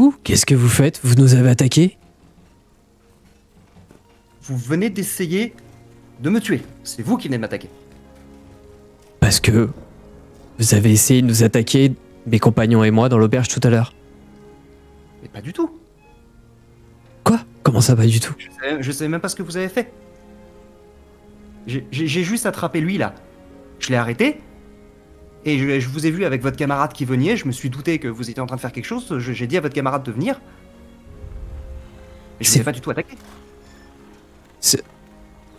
vous? Qu'est-ce que vous faites? Vous nous avez attaqués? Vous venez d'essayer de me tuer. C'est vous qui venez de m'attaquer. Parce que vous avez essayé de nous attaquer, mes compagnons et moi, dans l'auberge tout à l'heure. Mais pas du tout. Quoi? Comment ça, pas du tout? Je savais même pas ce que vous avez fait. J'ai juste attrapé lui là. Je l'ai arrêté. Et je vous ai vu avec votre camarade qui veniez. Je me suis douté que vous étiez en train de faire quelque chose. J'ai dit à votre camarade de venir. Et je ne vous ai pas du tout attaqué.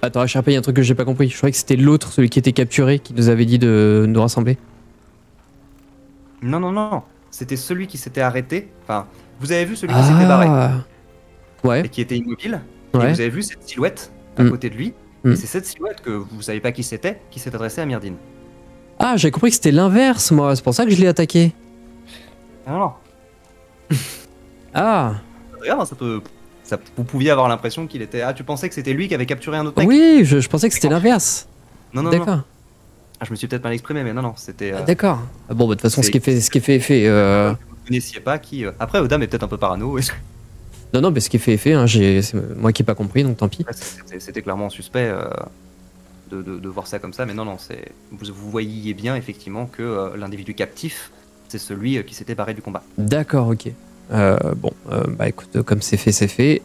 Attends, Sharpay, il y a un truc que j'ai pas compris. Je croyais que c'était l'autre, celui qui était capturé, qui nous avait dit de nous rassembler. Non, non, non. C'était celui qui s'était arrêté. Enfin, vous avez vu celui qui s'était barré. Ouais. Et qui était immobile. Ouais. Et vous avez vu cette silhouette à côté de lui. Et c'est cette silhouette que vous savez pas qui c'était, qui s'est adressée à Myrdine. Ah, j'avais compris que c'était l'inverse, moi. C'est pour ça que je l'ai attaqué. Ah non. Ah. Regarde, vous pouviez avoir l'impression qu'il était... Ah, tu pensais que c'était lui qui avait capturé un autre mec? Oui, je pensais que c'était l'inverse. Non, non, d'accord. Non. Ah, je me suis peut-être mal exprimé, mais non, non, c'était... D'accord. Ah bon, bah, de toute façon, ce qui est fait est fait. Vous ne connaissiez pas qui... Après, Odam est peut-être un peu parano. Non, non, mais ce qui est fait est fait. Hein. C'est moi qui n'ai pas compris, donc tant pis. C'était clairement suspect de voir ça comme ça, mais non, non, vous voyiez bien, effectivement, que l'individu captif, c'est celui qui s'était barré du combat. D'accord, ok. Bon, bah écoute, comme c'est fait, c'est fait.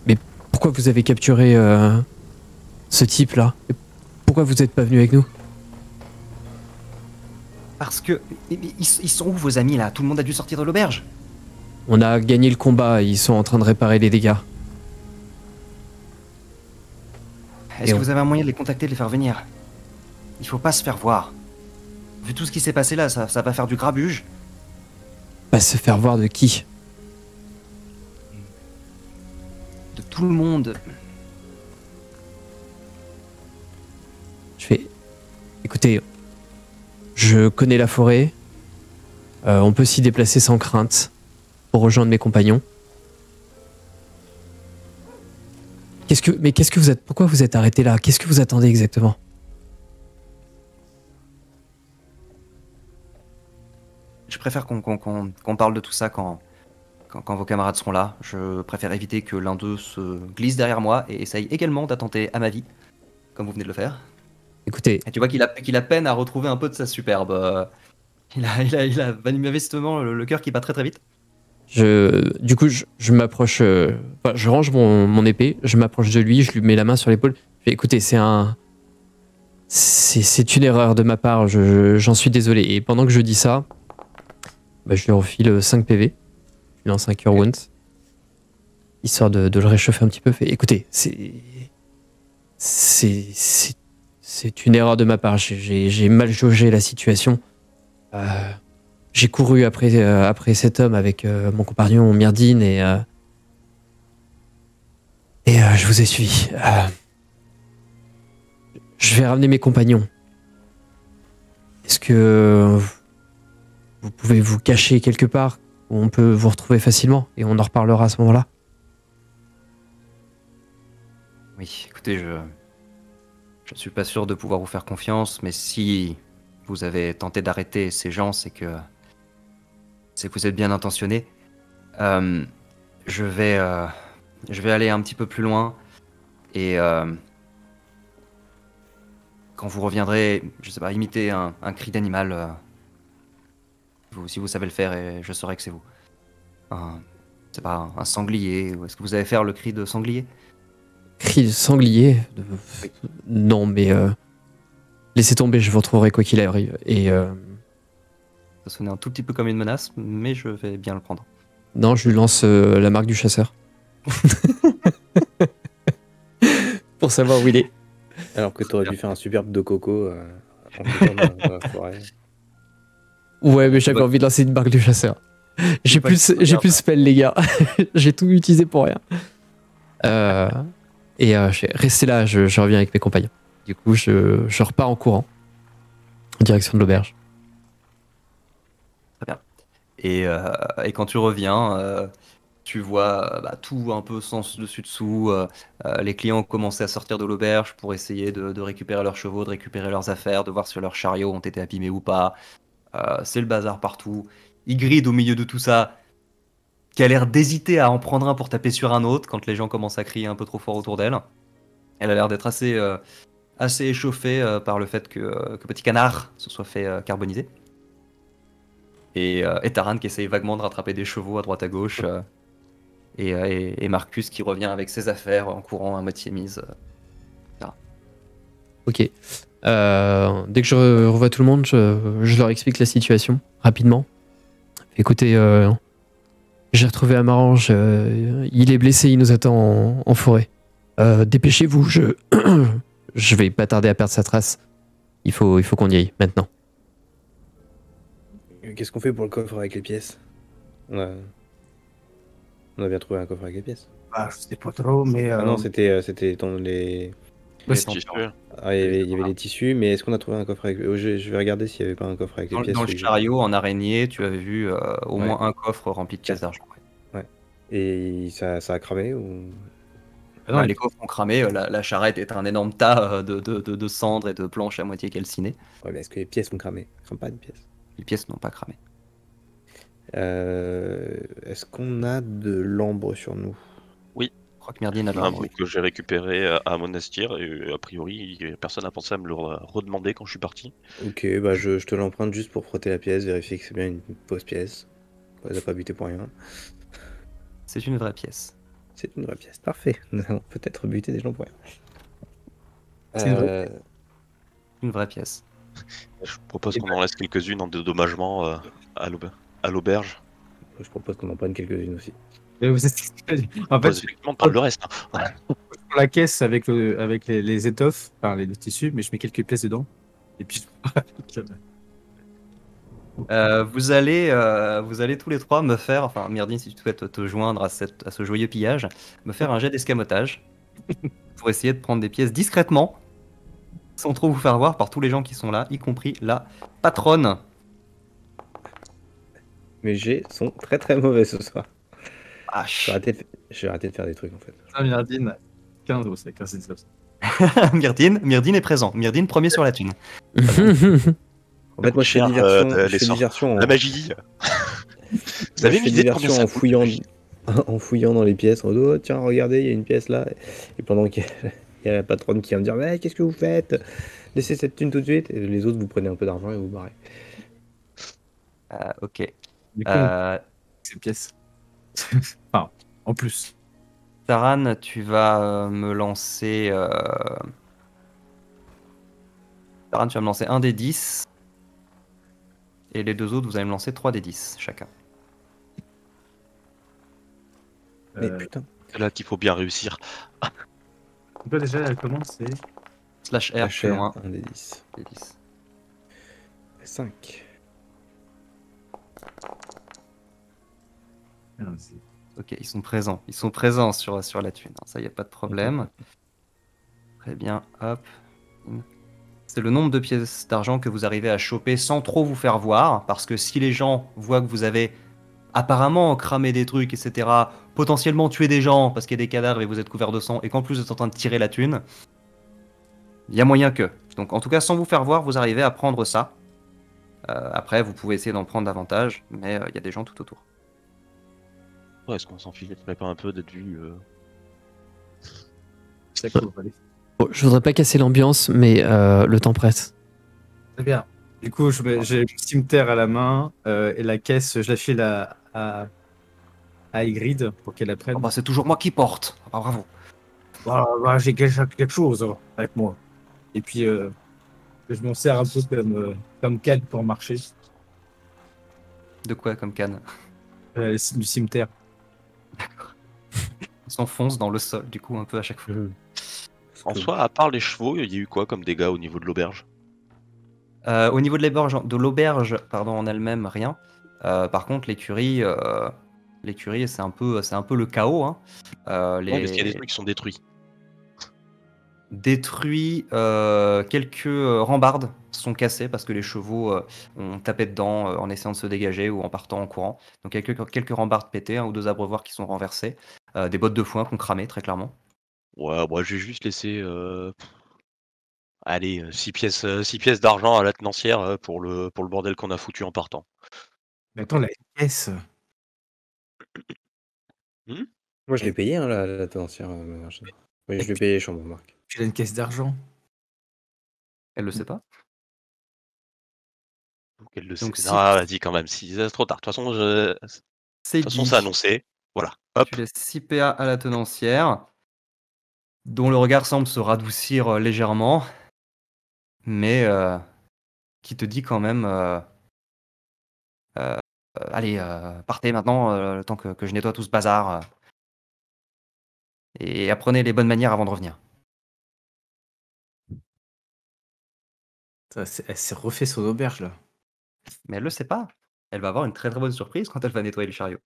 Mais pourquoi vous avez capturé ce type-là? Pourquoi vous n'êtes pas venu avec nous? Parce que... Ils sont où, vos amis, là? Tout le monde a dû sortir de l'auberge. On a gagné le combat, ils sont en train de réparer les dégâts. Est-ce que vous avez un moyen de les contacter, de les faire venir? Il faut pas se faire voir. Vu tout ce qui s'est passé là, ça va faire du grabuge. Pas se faire voir de qui? De tout le monde. Je fais... Écoutez, je connais la forêt. On peut s'y déplacer sans crainte pour rejoindre mes compagnons. Mais qu'est-ce que vous êtes... Pourquoi vous êtes arrêté là? Qu'est-ce que vous attendez exactement? Je préfère qu'on parle de tout ça quand vos camarades seront là. Je préfère éviter que l'un d'eux se glisse derrière moi et essaye également d'attenter à ma vie, comme vous venez de le faire. Écoutez... Et tu vois qu'il a peine à retrouver un peu de sa superbe. Il a manifestement le cœur qui bat très très vite. Du coup, je m'approche... je range mon épée, je m'approche de lui, je lui mets la main sur l'épaule. Écoutez, c'est une erreur de ma part, j'en suis désolé. Et pendant que je dis ça, bah, je lui refile 5 PV. Je lui lance un Cure Wounds. Histoire de le réchauffer un petit peu. Écoutez, c'est une erreur de ma part. J'ai mal jaugé la situation. J'ai couru après cet homme avec mon compagnon Myrdine et je vous ai suivi. Je vais ramener mes compagnons. Est-ce que vous pouvez vous cacher quelque part où on peut vous retrouver facilement et on en reparlera à ce moment-là? Oui, écoutez, je suis pas sûr de pouvoir vous faire confiance, mais si vous avez tenté d'arrêter ces gens, c'est que vous êtes bien intentionné. Je vais aller un petit peu plus loin et quand vous reviendrez, je sais pas, imiter un cri d'animal. Si vous savez le faire, et je saurai que c'est vous. C'est pas un sanglier. Est-ce que vous allez faire le cri de sanglier? Cri de sanglier? Oui. Non, mais laissez tomber, je vous retrouverai quoi qu'il arrive. Et ça sonnait un tout petit peu comme une menace, mais je vais bien le prendre. Non, je lui lance la marque du chasseur. Pour savoir où il est. Alors que t'aurais dû faire un superbe de coco dans la forêt. Ouais, mais j'avais envie de lancer une marque du chasseur. J'ai plus de spell, les gars. J'ai tout utilisé pour rien. Je vais rester là, je reviens avec mes compagnons. Du coup, je repars en courant en direction de l'auberge. Très bien. Et quand tu reviens, tu vois tout un peu sens dessus-dessous. Les clients ont commencé à sortir de l'auberge pour essayer de récupérer leurs chevaux, de récupérer leurs affaires, de voir si leurs chariots ont été abîmés ou pas. C'est le bazar partout. Ygritte au milieu de tout ça, qui a l'air d'hésiter à en prendre un pour taper sur un autre quand les gens commencent à crier un peu trop fort autour d'elle. Elle a l'air d'être assez échauffée par le fait que Petit Canard se soit fait carboniser. Et Taran qui essaye vaguement de rattraper des chevaux à droite à gauche. Et Marcus qui revient avec ses affaires en courant à moitié mise. Ok. Dès que je revois tout le monde, je leur explique la situation rapidement. Écoutez, j'ai retrouvé Amarange. Il est blessé, il nous attend en forêt. Dépêchez-vous, je vais pas tarder à perdre sa trace. Il faut qu'on y aille maintenant. Qu'est-ce qu'on fait pour le coffre avec les pièces? On a bien trouvé un coffre avec les pièces. Ah, je sais pas trop, mais. Ah non, c'était dans les. Ouais, Les tissus. Ah, il y avait les tissus, mais est-ce qu'on a trouvé un coffre avec. Je vais regarder s'il n'y avait pas un coffre avec les pièces. Dans le chariot, en araignée, tu avais vu au moins un coffre rempli de pièces d'argent. Ouais. Et ça a cramé ou. Ah non, Les coffres ont cramé, la charrette est un énorme tas de cendres et de planches à moitié calcinées. Ouais, mais est-ce que les pièces ont cramé? Crame pas de pièces. Les pièces n'ont pas cramé. Est-ce qu'on a de l'ambre sur nous? Je crois que Myrdine a de Un l'ambre. bout que j'ai récupéré à Monastir et a priori personne n'a pensé à me le redemander quand je suis parti. Ok, bah je te l'emprunte juste pour frotter la pièce, vérifier que c'est bien une fausse pièce. Elle n'a pas buté pour rien. C'est une vraie pièce. C'est une vraie pièce, parfait. Nous allons peut-être buter des gens pour rien. C'est une vraie Une vraie pièce. Je propose qu'on en laisse quelques-unes en dédommagement à l'auberge. Je propose qu'on en prenne quelques-unes aussi. vous êtes... En fait, Effectivement, on prend le reste. Hein. je prends la caisse avec les étoffes, enfin les tissus, mais je mets quelques pièces dedans. Et puis. Vous allez tous les trois me faire, enfin Myrdine si tu souhaites te joindre à ce joyeux pillage, me faire un jet d'escamotage pour essayer de prendre des pièces discrètement, sans trop vous faire voir par tous les gens qui sont là, y compris la patronne. Mes jets sont très très mauvais ce soir. Ah, J'ai arrêté de faire des trucs en fait. Ah, Myrdine, 15 euros, c'est 15 étoffes. Myrdine est présent. Myrdine premier sur la thune. En fait, moi je fais diversion. La magie. Vous Moi, avez je une fais idée de combien diversion ça en fouillant dans les pièces. En mode, oh, tiens, regardez, il y a une pièce là. Et pendant qu'il y a la patronne qui va me dire, mais qu'est-ce que vous faites? Laissez cette thune tout de suite. Et les autres, vous prenez un peu d'argent et vous barrez. Ok. Du coup, ces pièces. Enfin, en plus. Taran, tu vas me lancer. Taran, tu vas me lancer un des 10. Et les deux autres, vous allez me lancer 3 des 10 chacun. Mais putain. C'est là qu'il faut bien réussir. Toi déjà, elle commence, c'est. Slash R, plus loin. 1 des 10. Des 10. 5. Ok, ils sont présents. Ils sont présents sur la thune. Ça, il n'y a pas de problème. Très bien, hop. C'est le nombre de pièces d'argent que vous arrivez à choper sans trop vous faire voir. Parce que si les gens voient que vous avez apparemment cramé des trucs, etc., potentiellement tué des gens parce qu'il y a des cadavres et vous êtes couvert de sang, et qu'en plus vous êtes en train de tirer la thune, il y a moyen que. Donc en tout cas, sans vous faire voir, vous arrivez à prendre ça. Après, vous pouvez essayer d'en prendre davantage, mais il y a des gens tout autour. Ouais, est-ce qu'on s'en ficherait pas un peu d'être vu C'est cool, allez. Bon, je voudrais pas casser l'ambiance, mais le temps presse. Très bien. Du coup, j'ai le cimetière à la main et la caisse, je la file à Ygritte pour qu'elle la prenne. Oh, bah, c'est toujours moi qui porte. Ah, bravo. Voilà, j'ai quelque chose avec moi. Et puis, je m'en sers un peu comme canne pour marcher. De quoi comme canne? Du cimetière. On s'enfonce dans le sol, du coup, un peu à chaque fois. En soi, à part les chevaux, il y a eu quoi comme dégâts au niveau de l'auberge? Au niveau de l'auberge, en elle-même, rien. Par contre, l'écurie, c'est un peu le chaos. Hein. Ouais, mais est-ce qu'il y a des trucs qui sont détruits? Détruits, quelques rambardes sont cassées parce que les chevaux ont tapé dedans en essayant de se dégager ou en partant en courant. Donc il y a quelques rambardes pétées, un ou deux abreuvoirs qui sont renversés, des bottes de foin qui ont cramé très clairement. Ouais, moi j'ai juste laissé Allez, 6 pièces d'argent à la tenancière pour le bordel qu'on a foutu en partant. Mais attends, la caisse. Moi, je l'ai Et- payé, hein, la tenancière. Oui, je lui ai payé les chambres, Marc. Tu as une caisse d'argent. Elle le sait pas. Donc elle le sait. Donc Non, si vas-y quand même, si c'est trop tard. De toute façon, c'est c'est dit, annoncé. Voilà. Hop. tu laisses 6 PA à la tenancière, dont le regard semble se radoucir légèrement, mais qui te dit quand même allez, partez maintenant, le temps que je nettoie tout ce bazar, et apprenez les bonnes manières avant de revenir. Elle s'est refait son auberge là. Mais elle le sait pas. Elle va avoir une très très bonne surprise quand elle va nettoyer le chariot.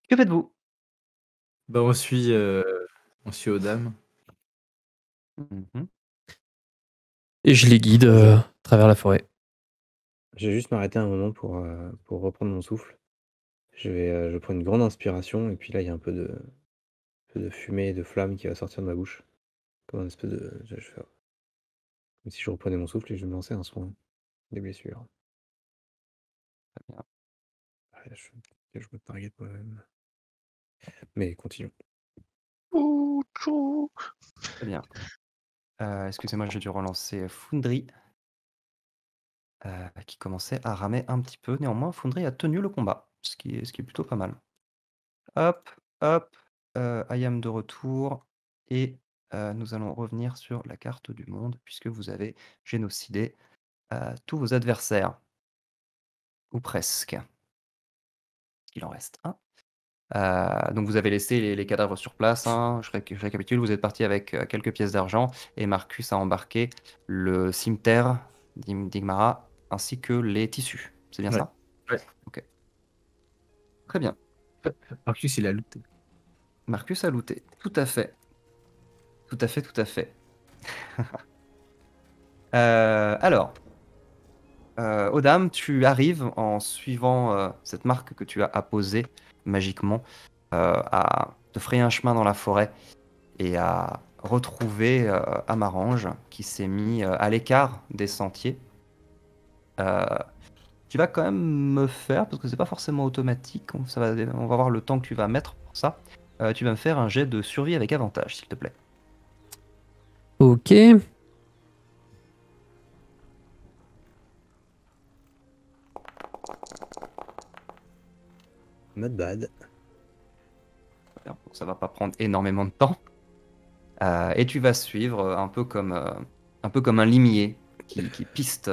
Que faites-vous? Bah, on suit aux dames. Mhm. Et je les guide à travers la forêt. Je vais juste m'arrêter un moment pour reprendre mon souffle. Je prends une grande inspiration et puis là, il y a un peu de fumée et de flamme qui va sortir de ma bouche. Comme un espèce de. Je vais faire comme si je reprenais mon souffle et je vais me lancer un soin des blessures. Très bien. Ouais, je me target moi-même. Mais continuons. Très bien. Excusez-moi, j'ai dû relancer Foundry, qui commençait à ramer un petit peu. Néanmoins, Foundry a tenu le combat, ce qui est plutôt pas mal. Hop, hop, I am de retour et nous allons revenir sur la carte du monde puisque vous avez génocidé tous vos adversaires. Ou presque. Il en reste un. Donc vous avez laissé les cadavres sur place, hein. Je récapitule, vous êtes parti avec quelques pièces d'argent et Marcus a embarqué le cimeterre d'Igmara ainsi que les tissus. C'est bien Ouais. ça? Ouais. Ok. Très bien. Marcus, il a looté. Marcus a looté. Tout à fait. Tout à fait, tout à fait. Alors, Odam, tu arrives en suivant cette marque que tu as apposée magiquement à te frayer un chemin dans la forêt et à retrouver Amarange qui s'est mis à l'écart des sentiers. Tu vas quand même me faire, parce que c'est pas forcément automatique, on va voir le temps que tu vas mettre pour ça. Tu vas me faire un jet de survie avec avantage, s'il te plaît. Ok. Not bad. Donc ça va pas prendre énormément de temps. Et tu vas suivre un peu comme un limier qui piste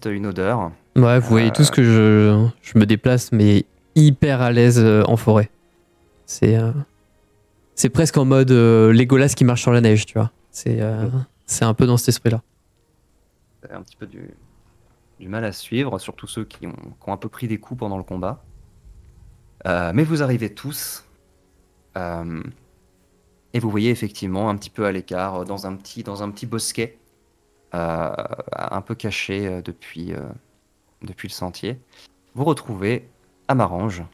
une odeur. Ouais, vous voyez tous que je me déplace, mais hyper à l'aise en forêt. C'est presque en mode Legolas qui marche sur la neige, tu vois. C'est un peu dans cet esprit-là. Un petit peu du mal à suivre, surtout ceux qui ont un peu pris des coups pendant le combat. Mais vous arrivez tous. Et vous voyez effectivement un petit peu à l'écart, dans un petit bosquet, un peu caché depuis le sentier, vous retrouvez Amarange,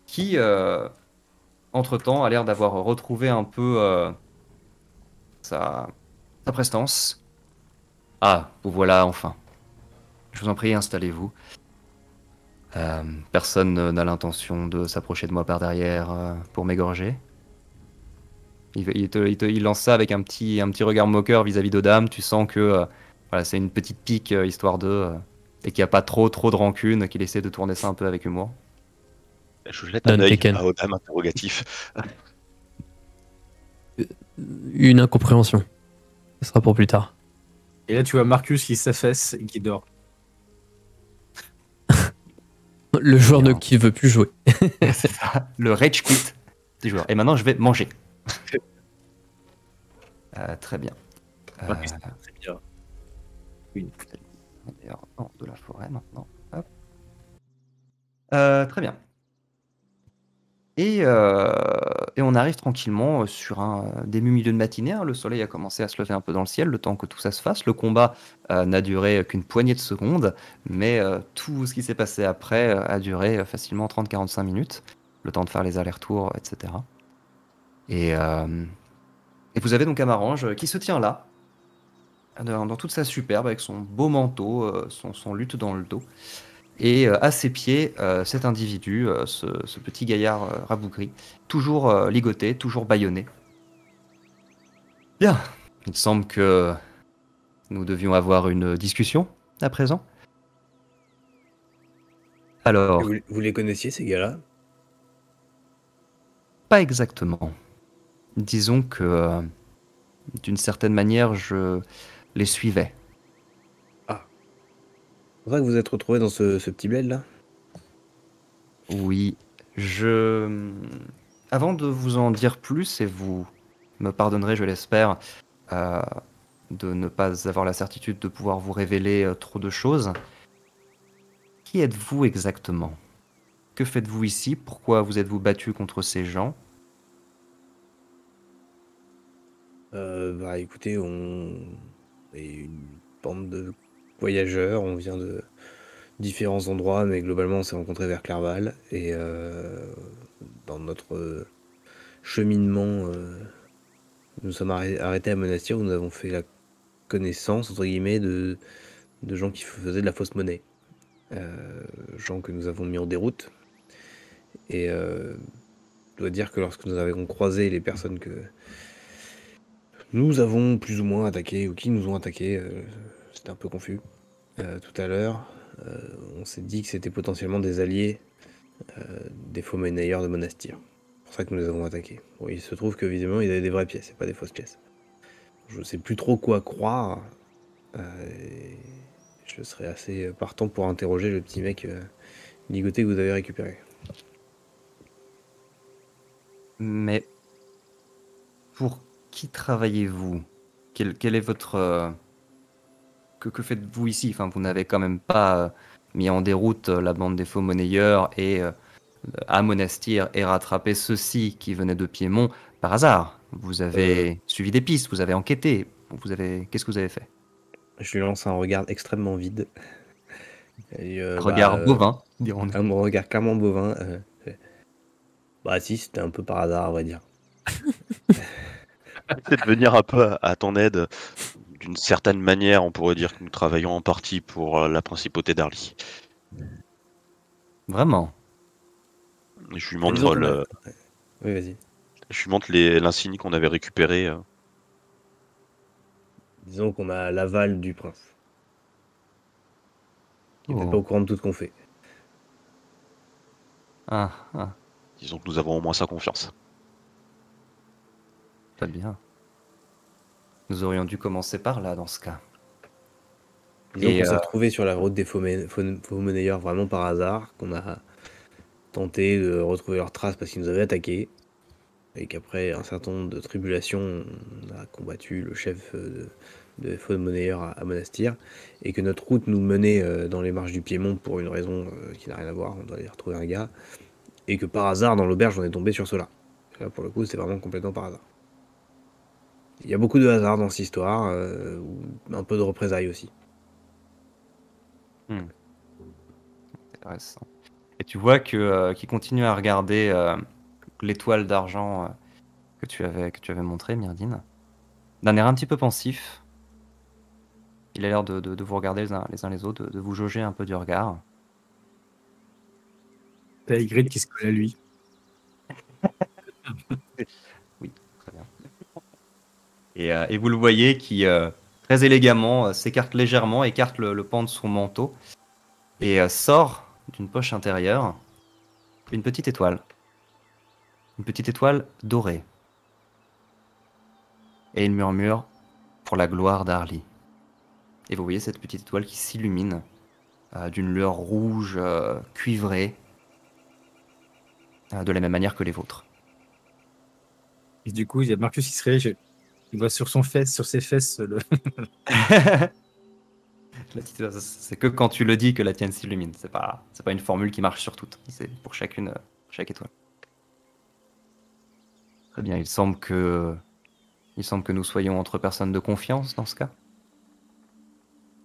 qui, entre-temps, a l'air d'avoir retrouvé un peu sa prestance. Ah, vous voilà enfin. Je vous en prie, installez-vous. Personne n'a l'intention de s'approcher de moi par derrière pour m'égorger. Il lance ça avec un petit regard moqueur vis-à-vis d'Odam. Tu sens que voilà, c'est une petite pique histoire de et qu'il n'y a pas trop de rancune, qu'il essaie de tourner ça un peu avec humour. Je jette un Done œil taken. à Odam interrogatif. Une incompréhension. Ce sera pour plus tard. Et là, tu vois Marcus qui s'affaisse et qui dort. Le joueur Bien. qui veut plus jouer. C'est ça, le rage quit des joueurs. Et maintenant, je vais manger. Très bien. Marcus, très bien. Oui. D'ailleurs, de la forêt maintenant. Hop. Très bien. Et on arrive tranquillement sur un début milieu de matinée, hein. Le soleil a commencé à se lever un peu dans le ciel, le temps que tout ça se fasse. Le combat n'a duré qu'une poignée de secondes, mais tout ce qui s'est passé après a duré facilement 30-45 minutes, le temps de faire les allers-retours, etc. Et Et vous avez donc Amarange qui se tient là, dans toute sa superbe, avec son beau manteau, son luth dans le dos. Et à ses pieds, cet individu, ce petit gaillard rabougri, toujours ligoté, toujours bâillonné. Bien, il semble que nous devions avoir une discussion à présent. Alors, Vous les connaissiez, ces gars-là? pas exactement. Disons que, d'une certaine manière, je les suivais. C'est pour ça que vous êtes retrouvés dans ce petit bled là? Oui, avant de vous en dire plus, et vous me pardonnerez, je l'espère, euh, de ne pas avoir la certitude de pouvoir vous révéler trop de choses. Qui êtes-vous exactement? Que faites-vous ici? Pourquoi vous êtes-vous battu contre ces gens? Bah écoutez, on est une bande de voyageurs, on vient de différents endroits, mais globalement on s'est rencontrés vers Clerval. Et dans notre cheminement, nous sommes arrêtés à Monastir où nous avons fait la connaissance, entre guillemets, de gens qui faisaient de la fausse monnaie. Gens que nous avons mis en déroute. Et je dois dire que lorsque nous avons croisé les personnes que nous avons plus ou moins attaquées, ou qui nous ont attaqués, c'était un peu confus. Tout à l'heure, on s'est dit que c'était potentiellement des alliés des faux monnayeurs de Monastir. C'est pour ça que nous les avons attaqués. Bon, il se trouve que visiblement ils avaient des vraies pièces, et pas des fausses pièces. Je sais plus trop quoi croire. Et je serais assez partant pour interroger le petit mec ligoté que vous avez récupéré. Mais pour qui travaillez-vous? Quel est votre... Que faites-vous ici? Enfin, vous n'avez quand même pas mis en déroute la bande des faux monnayeurs et à Monastir et rattrapé ceux-ci qui venaient de Piémont par hasard. Vous avez suivi des pistes, vous avez enquêté. Qu'est-ce que vous avez fait? Je lui lance un regard extrêmement vide. Et, Regard bovin, dirons-nous. un regard clairement bovin. Bah si, c'était un peu par hasard, à vrai dire. C'est de venir un peu à ton aide. D'une certaine manière, on pourrait dire que nous travaillons en partie pour la principauté d'Arly. Vraiment? Je lui Disons montre qu'on a- Oui, vas-y. je lui montre l'insigne qu'on avait récupéré. Disons qu'on a l'aval du prince. Il est peut-être Oh. pas au courant de tout ce qu'on fait. Ah, Disons que nous avons au moins sa confiance. très bien. Nous aurions dû commencer par là, dans ce cas. Disons Et, qu'on s'est retrouvé sur la route des faux monnayeurs vraiment par hasard, qu'on a tenté de retrouver leurs traces parce qu'ils nous avaient attaqués, et qu'après un certain nombre de tribulations, on a combattu le chef de faux monnayeurs à Monastir, et que notre route nous menait dans les marches du Piémont pour une raison qui n'a rien à voir, on doit aller retrouver un gars, et que par hasard, dans l'auberge, on est tombé sur cela. Là, pour le coup, c'est vraiment complètement par hasard. Il y a beaucoup de hasard dans cette histoire, un peu de représailles aussi. intéressant. Et tu vois qu'il continue à regarder l'étoile d'argent que tu avais montrée, Myrdine, d'un air un petit peu pensif. Il a l'air de vous regarder les uns les autres, de vous jauger un peu du regard. T'as Ygritte qui se colle à lui. Oui, très bien. Et vous le voyez qui, très élégamment, s'écarte légèrement, écarte le pan de son manteau et sort d'une poche intérieure une petite étoile. Une petite étoile dorée. Et il murmure « Pour la gloire d'Arly ». Et vous voyez cette petite étoile qui s'illumine d'une lueur rouge cuivrée, de la même manière que les vôtres. Et du coup, il y a Marcus qui se réveille. Il voit sur ses fesses le. C'est que quand tu le dis que la tienne s'illumine. C'est pas une formule qui marche sur toutes. C'est pour chaque étoile. Très bien. Il semble que nous soyons entre personnes de confiance dans ce cas.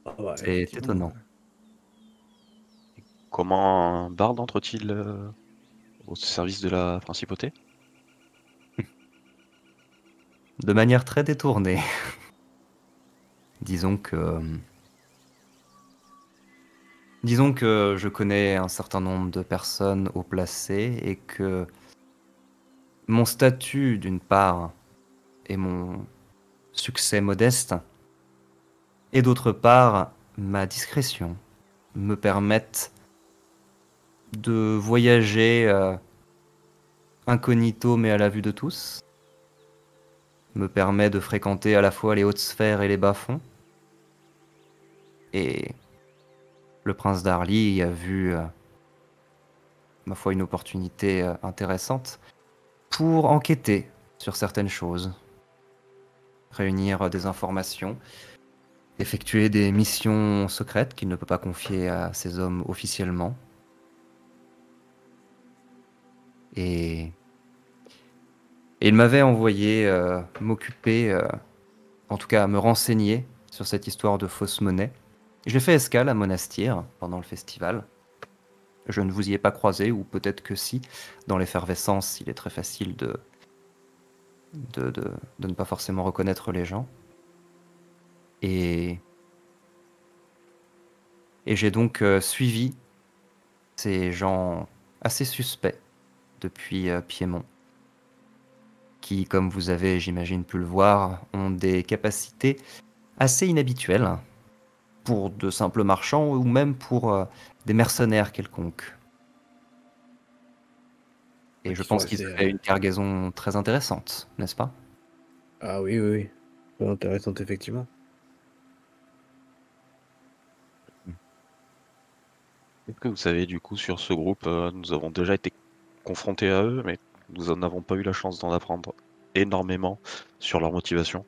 Ah ouais, C'est effectivement. étonnant. Comment un barde entre-t-il au service de la principauté? de manière très détournée. Disons que je connais un certain nombre de personnes haut placées et que mon statut, d'une part, et mon succès modeste, et d'autre part, ma discrétion, me permettent de voyager incognito mais à la vue de tous, me permet de fréquenter à la fois les hautes sphères et les bas-fonds. Et le prince Darly a vu, ma foi, une opportunité intéressante pour enquêter sur certaines choses, réunir des informations, effectuer des missions secrètes qu'il ne peut pas confier à ses hommes officiellement. Et il m'avait envoyé m'occuper, en tout cas me renseigner sur cette histoire de fausse monnaie. J'ai fait escale à Monastir pendant le festival. Je ne vous y ai pas croisé, ou peut-être que si. Dans l'effervescence, il est très facile de ne pas forcément reconnaître les gens. Et j'ai donc suivi ces gens assez suspects depuis Piémont, qui, comme vous avez, j'imagine, pu le voir, ont des capacités assez inhabituelles pour de simples marchands ou même pour des mercenaires quelconques. Et je pense qu'ils avaient une cargaison très intéressante, n'est-ce pas? Ah oui, oui, oui. Très intéressante, effectivement. Qu'est-ce que vous savez du coup sur ce groupe? Nous avons déjà été confrontés à eux, mais nous n'avons pas eu la chance d'en apprendre énormément sur leur motivation.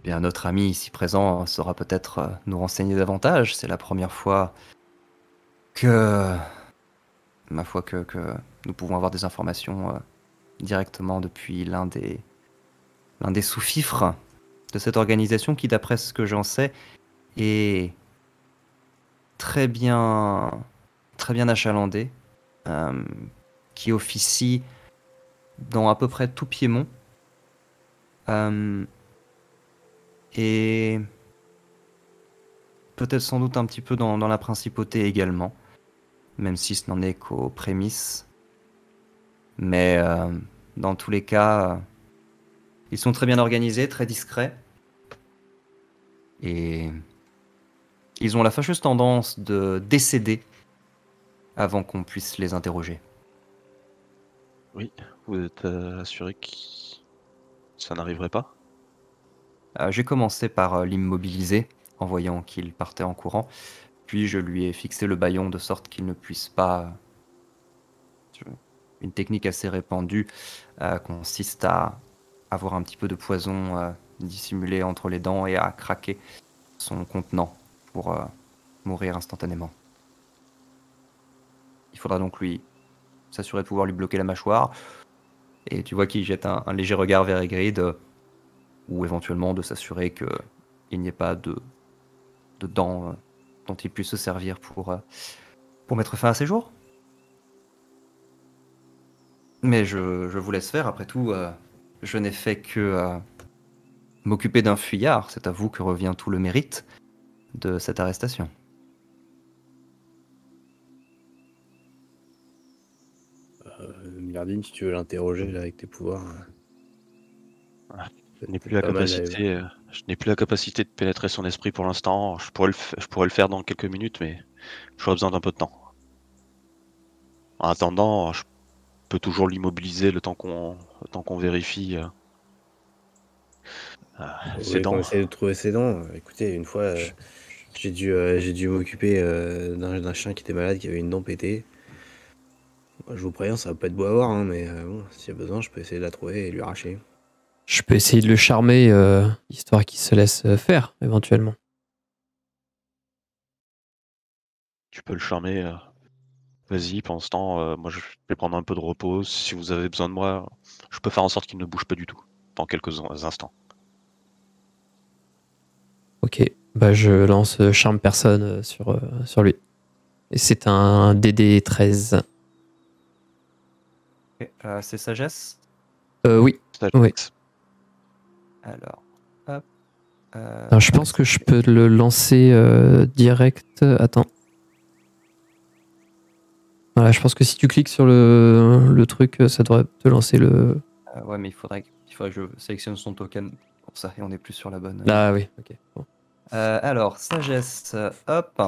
Bien, notre ami ici présent saura peut-être nous renseigner davantage. C'est la première fois que, ma foi, que nous pouvons avoir des informations directement depuis l'un des sous-fifres de cette organisation qui, d'après ce que j'en sais, est très bien achalandé, qui officie dans à peu près tout Piémont, et peut-être sans doute un petit peu dans la principauté également, même si ce n'en est qu'aux prémices. Mais dans tous les cas, ils sont très bien organisés, très discrets, et ils ont la fâcheuse tendance de décéder avant qu'on puisse les interroger. Oui, vous êtes assuré que ça n'arriverait pas? J'ai commencé par l'immobiliser en voyant qu'il partait en courant, puis je lui ai fixé le bâillon de sorte qu'il ne puisse pas... Une technique assez répandue consiste à avoir un petit peu de poison dissimulé entre les dents et à craquer son contenant pour mourir instantanément. Il faudra donc lui s'assurer de pouvoir lui bloquer la mâchoire, et tu vois qu'il jette un léger regard vers Ygritte, ou éventuellement de s'assurer qu'il n'y ait pas de dents dont il puisse se servir pour mettre fin à ses jours. Mais je vous laisse faire, après tout, je n'ai fait que m'occuper d'un fuyard, c'est à vous que revient tout le mérite de cette arrestation. Milardine, si tu veux l'interroger là avec tes pouvoirs. Je n'ai plus la capacité de pénétrer son esprit pour l'instant. Je pourrais le faire dans quelques minutes, mais j'aurais besoin d'un peu de temps. En attendant, je peux toujours l'immobiliser le temps qu'on vérifie ses dents. On essaie de trouver ses dents. Écoutez, une fois, j'ai dû m'occuper d'un chien qui était malade, qui avait une dent pétée. Moi, je vous préviens, ça va pas être beau à voir, hein, mais bon, s'il y a besoin, je peux essayer de la trouver et lui arracher. Je peux essayer de le charmer, histoire qu'il se laisse faire, éventuellement. Tu peux le charmer. Vas-y, pendant ce temps, moi je vais prendre un peu de repos. Si vous avez besoin de moi, je peux faire en sorte qu'il ne bouge pas du tout, pendant quelques instants. Ok, bah je lance charme personne sur lui. Et c'est un DD 13. Okay. C'est sagesse? Oui. Sagesse. Alors, hop. Alors, je pense que je peux le lancer direct. Attends. Voilà, je pense que si tu cliques sur le truc, ça devrait te lancer le. Ouais, mais il faudrait que je sélectionne son token pour ça et on est plus sur la bonne. Ah oui, ok. Bon. Alors, sagesse, hop.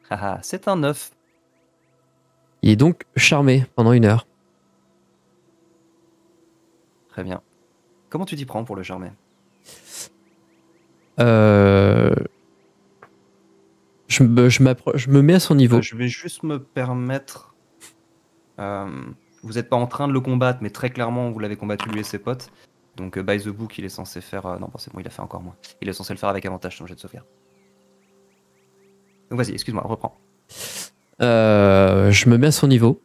Haha, c'est un 9. Il est donc charmé pendant 1 heure. Très bien. Comment tu t'y prends pour le charmer? Je me mets à son niveau. Je vais juste me permettre. Vous n'êtes pas en train de le combattre, mais très clairement, vous l'avez combattu lui et ses potes. Donc, by the book, il est censé faire. Non, bon, c'est bon, il a fait encore moins. Il est censé le faire avec avantage, son jet de sauvegarde. Donc, vas-y, excuse-moi, reprends. Je me mets à son niveau.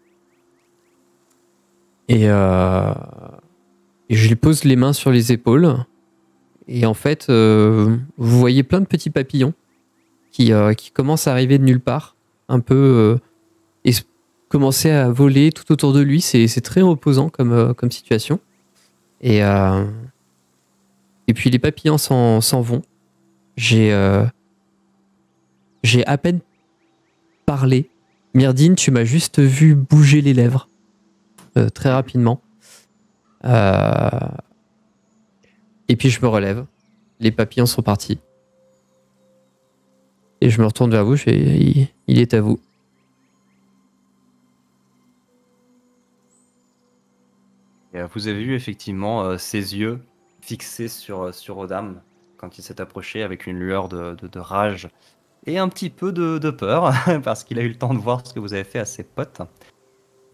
Et je lui pose les mains sur les épaules. Et en fait, vous voyez plein de petits papillons qui commencent à arriver de nulle part. Un peu. Et commencer à voler tout autour de lui. C'est très reposant comme situation. Et puis les papillons s'en vont. J'ai à peine parlé. Myrdine, tu m'as juste vu bouger les lèvres très rapidement. Et puis je me relève. Les papillons sont partis. Et je me retourne vers vous. Il est à vous. Et, vous avez vu effectivement ses yeux fixés sur Odam quand il s'est approché avec une lueur de rage et un petit peu de peur parce qu'il a eu le temps de voir ce que vous avez fait à ses potes.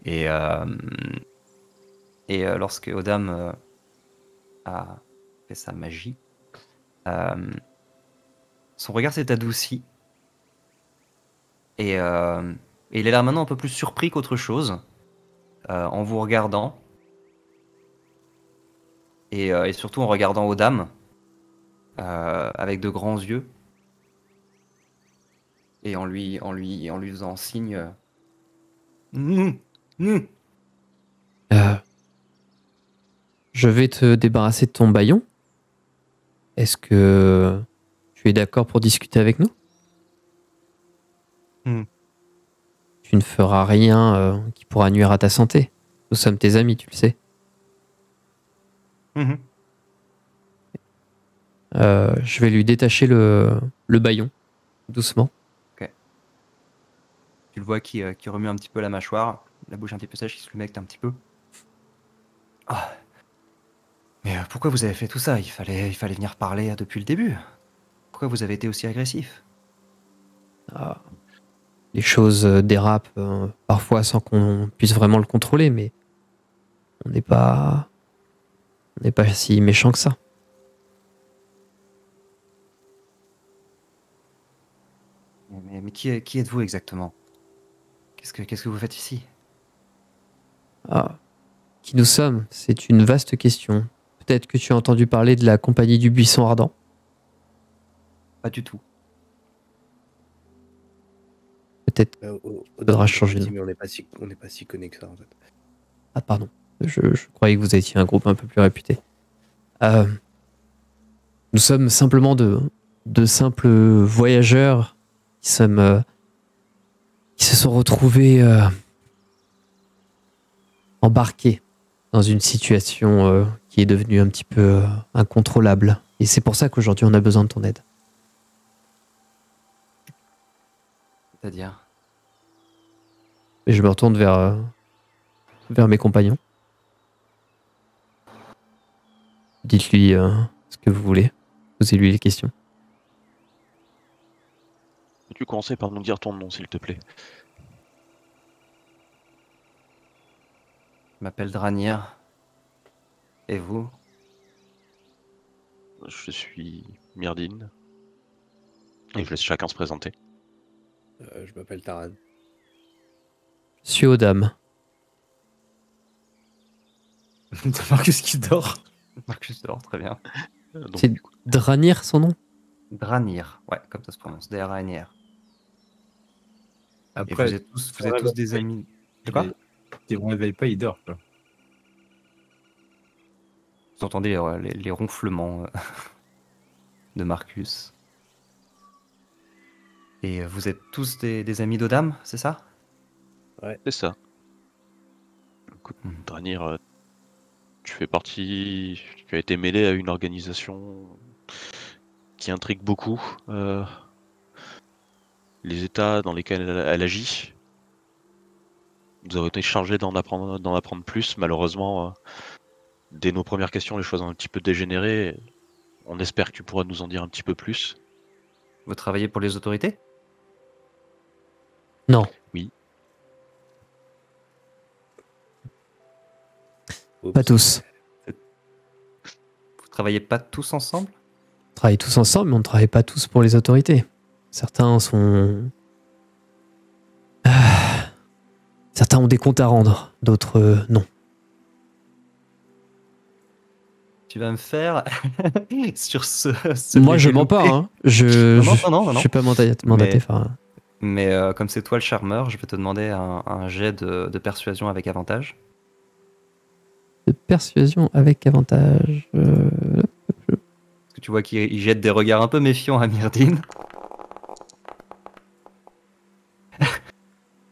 Et lorsque Odam a fait sa magie, son regard s'est adouci et il a l'air maintenant un peu plus surpris qu'autre chose en vous regardant. Et surtout en regardant Odam avec de grands yeux et en lui faisant signe. Je vais te débarrasser de ton bâillon. Est-ce que tu es d'accord pour discuter avec nous? Tu ne feras rien qui pourra nuire à ta santé. Nous sommes tes amis, tu le sais. Je vais lui détacher le bâillon, doucement. Ok. Tu le vois qui remue un petit peu la mâchoire, la bouche un petit peu sèche, qui se humecte un petit peu. Ah. Mais pourquoi vous avez fait tout ça? Il fallait venir parler depuis le début. Pourquoi vous avez été aussi agressif? Les choses dérapent parfois sans qu'on puisse vraiment le contrôler, mais on n'est pas si méchant que ça. Mais qui êtes-vous exactement? Qu'est-ce que vous faites ici? Qui nous sommes? C'est une vaste question. Peut-être que tu as entendu parler de la compagnie du Buisson Ardent. Pas du tout. Peut-être faudra changer de nom. Mais on n'est pas si connus que ça en fait. Ah pardon, je croyais que vous étiez un groupe un peu plus réputé. Nous sommes simplement de simples voyageurs qui se sont retrouvés embarqués dans une situation qui est devenue un petit peu incontrôlable. Et c'est pour ça qu'aujourd'hui on a besoin de ton aide. C'est-à-dire? Et je me retourne vers mes compagnons. Dites-lui ce que vous voulez. Posez-lui les questions. Peux-tu commencer par nous dire ton nom, s'il te plaît? Je m'appelle Dranir. Et vous? Je suis Myrdine. Et je laisse chacun se présenter. Je m'appelle Taran. Je suis Odam. Marcus qui dort. Marcus dort, très bien. Donc, C'est Dranir son nom? Dranir, ouais, comme ça se prononce, D-R-A-N-I-R. Et Après, vous êtes tous des amis. De quoi? si on ne réveille pas, il dort. Quoi. Vous entendez les ronflements de Marcus. Et vous êtes tous des amis d'Odam, c'est ça? C'est ça. Écoute, Dranir, tu as été mêlé à une organisation qui intrigue beaucoup les États dans lesquels elle agit. Nous avons été chargés d'en apprendre plus. Malheureusement, dès nos premières questions, les choses ont un petit peu dégénéré. On espère que tu pourras nous en dire un petit peu plus. Vous travaillez pour les autorités? Non. Oui. Pas tous. Vous travaillez pas tous ensemble? On travaille tous ensemble, mais on ne travaille pas tous pour les autorités. Certains sont... Certains ont des comptes à rendre, d'autres non. Tu vas me faire sur ce Moi, je léger mens pas. loupé. Hein. Je Non. suis pas mandaté par... Mais comme c'est toi le charmeur, je vais te demander un jet de persuasion avec avantage. De persuasion avec avantage. Parce que tu vois qu'il jette des regards un peu méfiants à Myrdine.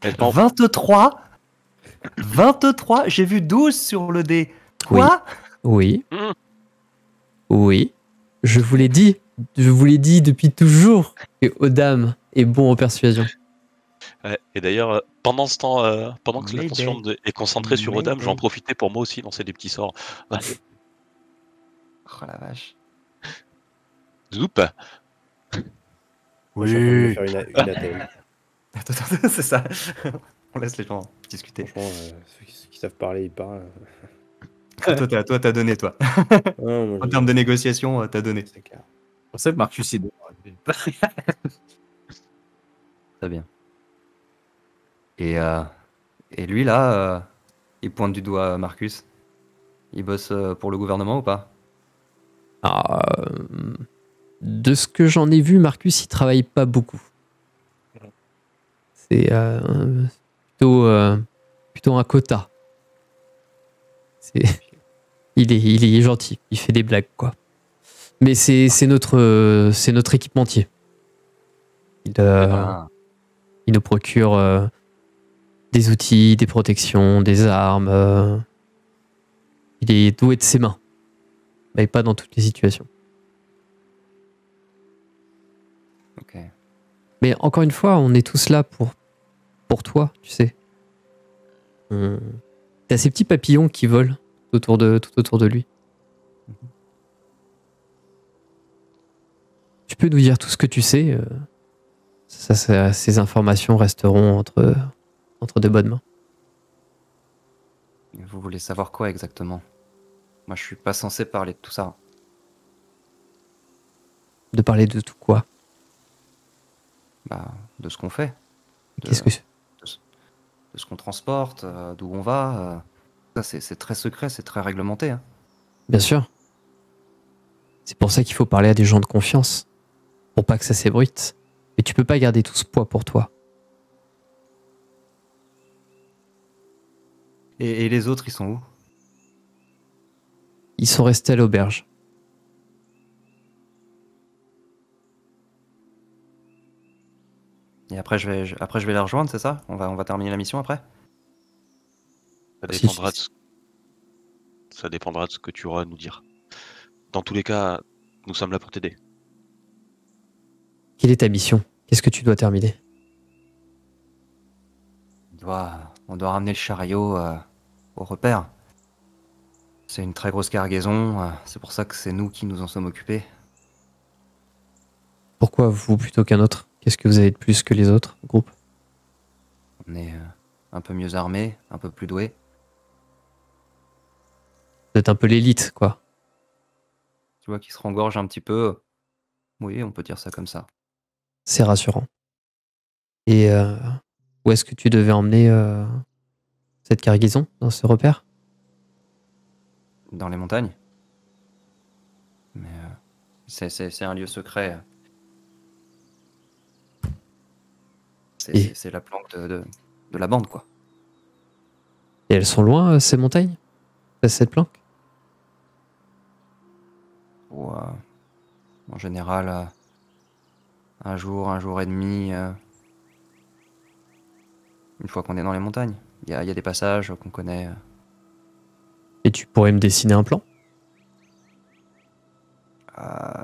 23 23, j'ai vu 12 sur le dé. Quoi? Oui. Oui. Je vous l'ai dit depuis toujours que Odam est bon en persuasion. Ouais, et d'ailleurs, pendant ce temps, pendant que Mayday. l'attention est concentrée sur Odam, Mayday. j'en profitais pour moi aussi lancer des petits sorts. Oh la vache. Zoup. Moi, je suis en train de me faire une attelle. Attends, c'est ça. On laisse les gens discuter. Franchement, ceux qui savent parler, ils parlent. Toi, t'as donné, toi. Non, moi, En termes de négociation, t'as donné. c'est clair. Pour ça que Marcus, il Très bien. Et lui, là, il pointe du doigt Marcus. Il bosse pour le gouvernement ou pas? De ce que j'en ai vu, Marcus, il travaille pas beaucoup. C'est plutôt un quota. Il est gentil, il fait des blagues, quoi. Mais c'est notre équipementier. Il nous procure des outils, des protections, des armes. Il est doué de ses mains, mais pas dans toutes les situations. Ok. Mais encore une fois, on est tous là pour toi, tu sais. T'as ces petits papillons qui volent tout autour de lui. Tu peux nous dire tout ce que tu sais. Ces informations resteront entre de bonnes mains. Vous voulez savoir quoi exactement? Moi, je suis pas censé parler de tout ça. De parler de tout quoi? Bah, de ce qu'on fait. Qu'est-ce que c'est? De ce qu'on transporte, d'où on va. Ça, c'est très secret, c'est très réglementé. Hein. Bien sûr. C'est pour ça qu'il faut parler à des gens de confiance. Pour pas que ça s'ébruite. Mais tu peux pas garder tout ce poids pour toi. Et les autres, ils sont où? Ils sont restés à l'auberge. Et après, je vais les rejoindre, c'est ça? On va terminer la mission après? Ça dépendra de ce que tu auras à nous dire. Dans tous les cas, nous sommes là pour t'aider. Quelle est ta mission? Qu'est-ce que tu dois terminer? On doit ramener le chariot au repère. C'est une très grosse cargaison, c'est pour ça que c'est nous qui nous en sommes occupés. Pourquoi vous plutôt qu'un autre? Qu'est-ce que vous avez de plus que les autres groupes? On est un peu mieux armés, un peu plus doués. Vous êtes un peu l'élite, quoi. Tu vois, qui se rengorge un petit peu. Oui, on peut dire ça comme ça. C'est rassurant. Et où est-ce que tu devais emmener cette cargaison dans ce repère? Dans les montagnes. Mais c'est un lieu secret. C'est la planque de la bande, quoi. Et elles sont loin, ces montagnes? Cette planque? faut, en général, un jour et demi, une fois qu'on est dans les montagnes. Il y a des passages qu'on connaît. Et tu pourrais me dessiner un plan? Euh,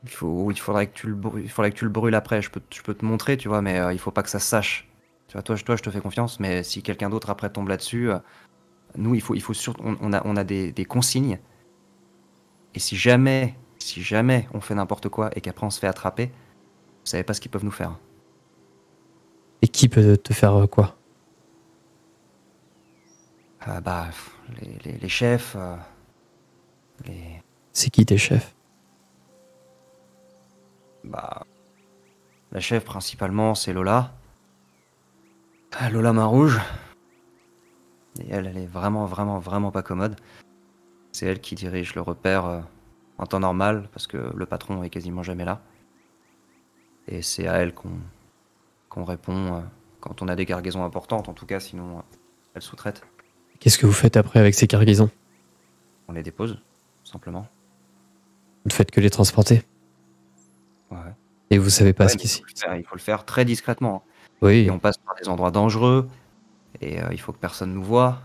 il faudrait que tu le brûles après. Je peux te montrer, tu vois, mais il faut pas que ça se sache. Tu vois, toi, je te fais confiance, mais si quelqu'un d'autre après tombe là-dessus, nous, il faut surtout, on a des consignes. Et si jamais on fait n'importe quoi et qu'après on se fait attraper, vous savez pas ce qu'ils peuvent nous faire. Et qui peut te faire quoi? Bah, les chefs, les, C'est qui tes chefs? bah, la chef principalement, c'est Lola. Lola Main Rouge. Et elle est vraiment pas commode. C'est elle qui dirige le repère en temps normal, parce que le patron est quasiment jamais là. Et c'est à elle qu'on répond quand on a des cargaisons importantes, en tout cas, sinon elle sous-traite. Qu'est-ce que vous faites après avec ces cargaisons? On les dépose, tout simplement. Vous ne faites que les transporter. Ouais. Et vous savez pas Ouais, ce mais qui s'y... il faut le faire très discrètement. Oui, Et on passe par des endroits dangereux, et il faut que personne nous voie.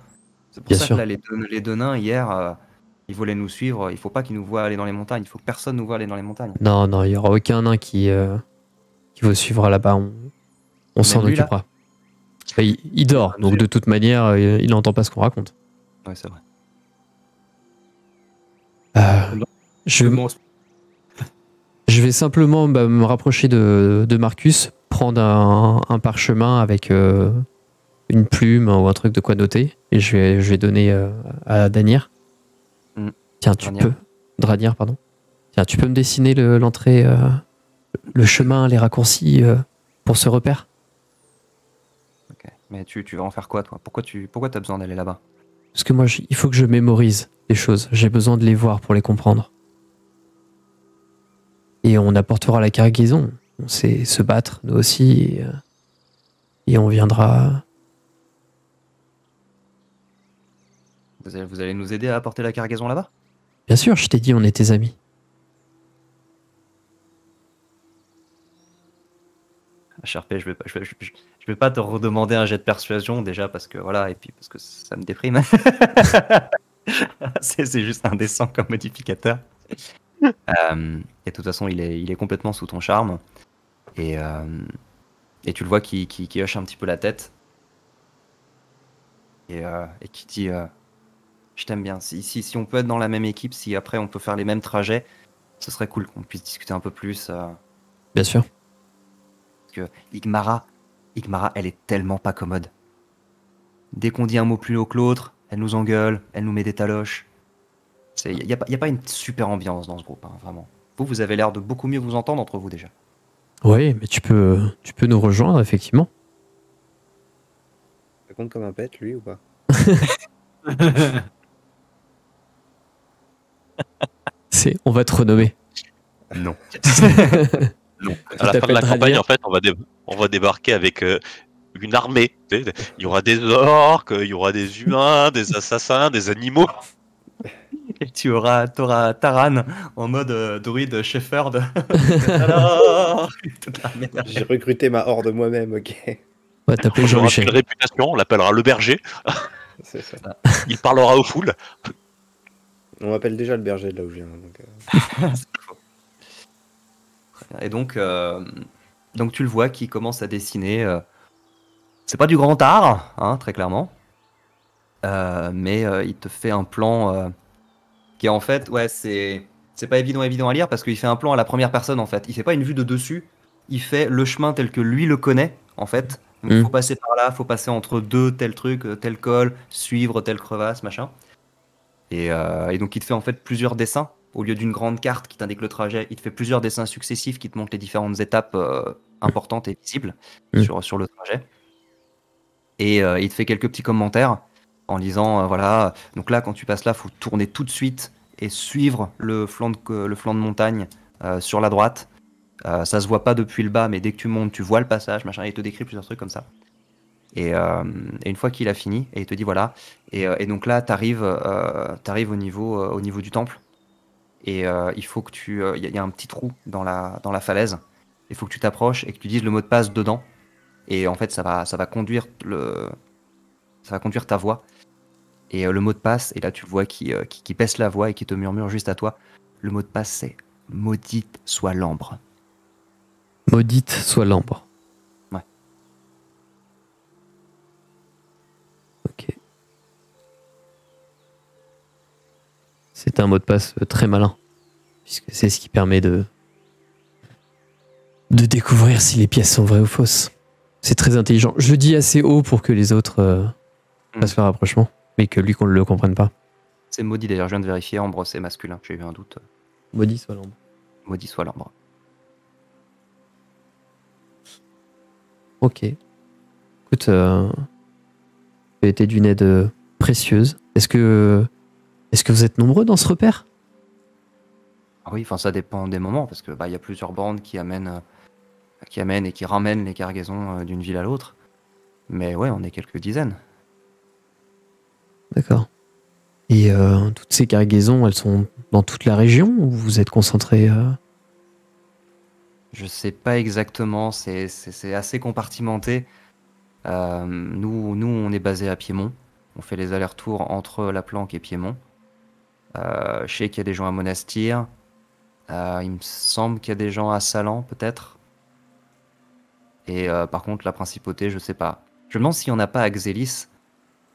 C'est pour Bien ça sûr. que là, les deux nains, hier, ils voulaient nous suivre. Il faut pas qu'ils nous voient aller dans les montagnes. Il faut que personne nous voie aller dans les montagnes. non, il y aura aucun nain qui vous suivra là-bas. On s'en Même lui, là occupera. Enfin, il dort, donc de toute manière, il n'entend pas ce qu'on raconte. Ouais, c'est vrai. Je vais simplement me rapprocher de Marcus, prendre un parchemin avec une plume ou un truc de quoi noter, et je vais donner à Danir. Mm. Tiens, Dranir, pardon. Tiens, tu peux me dessiner l'entrée, le chemin, les raccourcis pour ce repère? Ok. Mais tu vas en faire quoi, toi? Pourquoi t'as besoin d'aller là-bas? Parce que moi, il faut que je mémorise les choses. J'ai besoin de les voir pour les comprendre. Et on apportera la cargaison. On sait se battre, nous aussi. Et on viendra... Vous allez nous aider à apporter la cargaison là-bas? Bien sûr, je t'ai dit, on est tes amis. HRP, je vais pas te redemander un jet de persuasion déjà parce que voilà, et puis parce que ça me déprime. C'est juste indécent comme modificateur. Et de toute façon, il est complètement sous ton charme. Et tu le vois qui hoche un petit peu la tête. Et qui dit je t'aime bien. Si on peut être dans la même équipe, si après on peut faire les mêmes trajets, ce serait cool qu'on puisse discuter un peu plus. Bien sûr. Parce que Igmara, elle est tellement pas commode. Dès qu'on dit un mot plus haut que l'autre, elle nous engueule, elle nous met des taloches. Il n'y a pas une super ambiance dans ce groupe, hein, vraiment. Vous avez l'air de beaucoup mieux vous entendre entre vous déjà. Oui, mais tu peux nous rejoindre, effectivement. Ça compte comme un pet, lui, ou pas? On va te renommer. Non. Non. À la fin de la t'appelles campagne, Dranir. en fait, on va débarquer avec une armée. Tu sais, il y aura des orques, il y aura des humains, des assassins, des animaux. Et t'auras Taran en mode druide shepherd. Alors toute la merde. J'ai recruté ma horde moi-même, ok. Ouais, t'appelles On aura une Jean-Michel. réputation, on l'appellera le berger. C'est ça. Il parlera aux foules. On m'appelle déjà le berger de là où je viens. Donc, C'est pas faux. Et donc tu le vois qui commence à dessiner. C'est pas du grand art, hein, très clairement. Mais il te fait un plan qui est en fait, ouais, c'est pas évident à lire parce qu'il fait un plan à la première personne en fait. Il fait pas une vue de dessus, il fait le chemin tel que lui le connaît en fait. Donc il faut passer par là, faut passer entre deux tel truc, tel col, suivre telle crevasse, machin. Et donc il te fait en fait plusieurs dessins. Au lieu d'une grande carte qui t'indique le trajet, il te fait plusieurs dessins successifs qui te montrent les différentes étapes importantes et visibles sur le trajet. Et il te fait quelques petits commentaires en disant voilà, donc là quand tu passes là, faut tourner tout de suite et suivre le flanc de montagne sur la droite. Ça se voit pas depuis le bas, mais dès que tu montes, tu vois le passage, machin. Il te décrit plusieurs trucs comme ça. Et une fois qu'il a fini, et il te dit voilà. Et donc là, t'arrives au niveau du temple. et il faut que il y a un petit trou dans la falaise. Il faut que tu t'approches et que tu dises le mot de passe dedans. Et en fait, ça va conduire ta voix. Et le mot de passe, et là tu le vois qui baisse la voix et qui te murmure juste à toi. Le mot de passe, c'est maudite soit l'ambre. Maudite soit l'ambre. Ouais. Ok. C'est un mot de passe très malin, puisque c'est ce qui permet de découvrir si les pièces sont vraies ou fausses. C'est très intelligent. Je le dis assez haut pour que les autres fassent le rapprochement, mais que lui qu'on ne le comprenne pas. C'est maudit d'ailleurs, je viens de vérifier, ambre c'est masculin, j'ai eu un doute. Maudit soit l'ambre. Maudit soit l'ambre. Ok. Écoute, tu as été d'une aide précieuse. Est-ce que vous êtes nombreux dans ce repère? Ah oui, enfin ça dépend des moments, parce que y a plusieurs bandes qui amènent et qui ramènent les cargaisons d'une ville à l'autre. Mais ouais, on est quelques dizaines. D'accord. Et toutes ces cargaisons, elles sont dans toute la région ou vous êtes concentrés Je sais pas exactement, c'est assez compartimenté. Nous, on est basé à Piémont. On fait les allers-retours entre La Planque et Piémont. Je sais qu'il y a des gens à Monastir. Il me semble qu'il y a des gens à Salan, peut-être. Et par contre, la principauté, je sais pas. Je me demande s'il n'y en a pas à Xélis.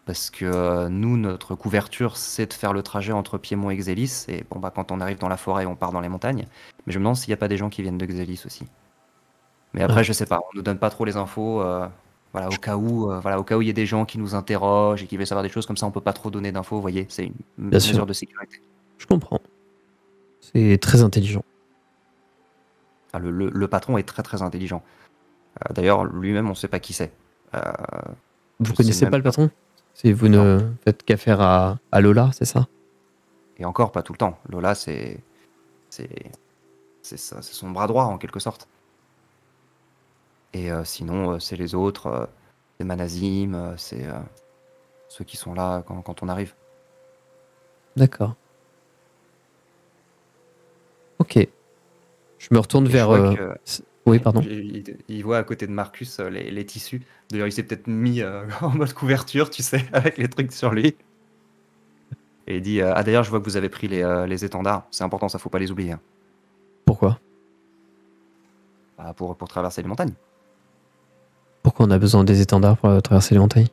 Parce que nous, notre couverture, c'est de faire le trajet entre Piémont et Xélis. Et bon, quand on arrive dans la forêt, on part dans les montagnes. Mais je me demande s'il n'y a pas des gens qui viennent de Xélis aussi. Mais après, je sais pas. On nous donne pas trop les infos. Voilà, au cas où il y a des gens qui nous interrogent et qui veulent savoir des choses comme ça, on peut pas trop donner d'infos. Vous voyez, c'est une Bien sûr. mesure de sécurité. Je comprends. C'est très intelligent. Enfin, le patron est très très intelligent. D'ailleurs, lui-même, on sait pas qui c'est. Vous Je connaissez sais même pas le pas. patron? Vous ne faites qu'affaire à Lola, c'est ça? Et encore, pas tout le temps. Lola, c'est son bras droit en quelque sorte. Et sinon, c'est les autres, c'est Manazim, c'est ceux qui sont là quand on arrive. D'accord. Ok. Je me retourne Et je vers... vois que Oui, pardon. il voit à côté de Marcus les tissus. D'ailleurs, il s'est peut-être mis en mode couverture, tu sais, avec les trucs sur lui. Et il dit ah d'ailleurs, je vois que vous avez pris les étendards. C'est important, ça faut pas les oublier. Hein. Pourquoi? Pour traverser les montagnes. Pourquoi on a besoin des étendards pour traverser les montagnes?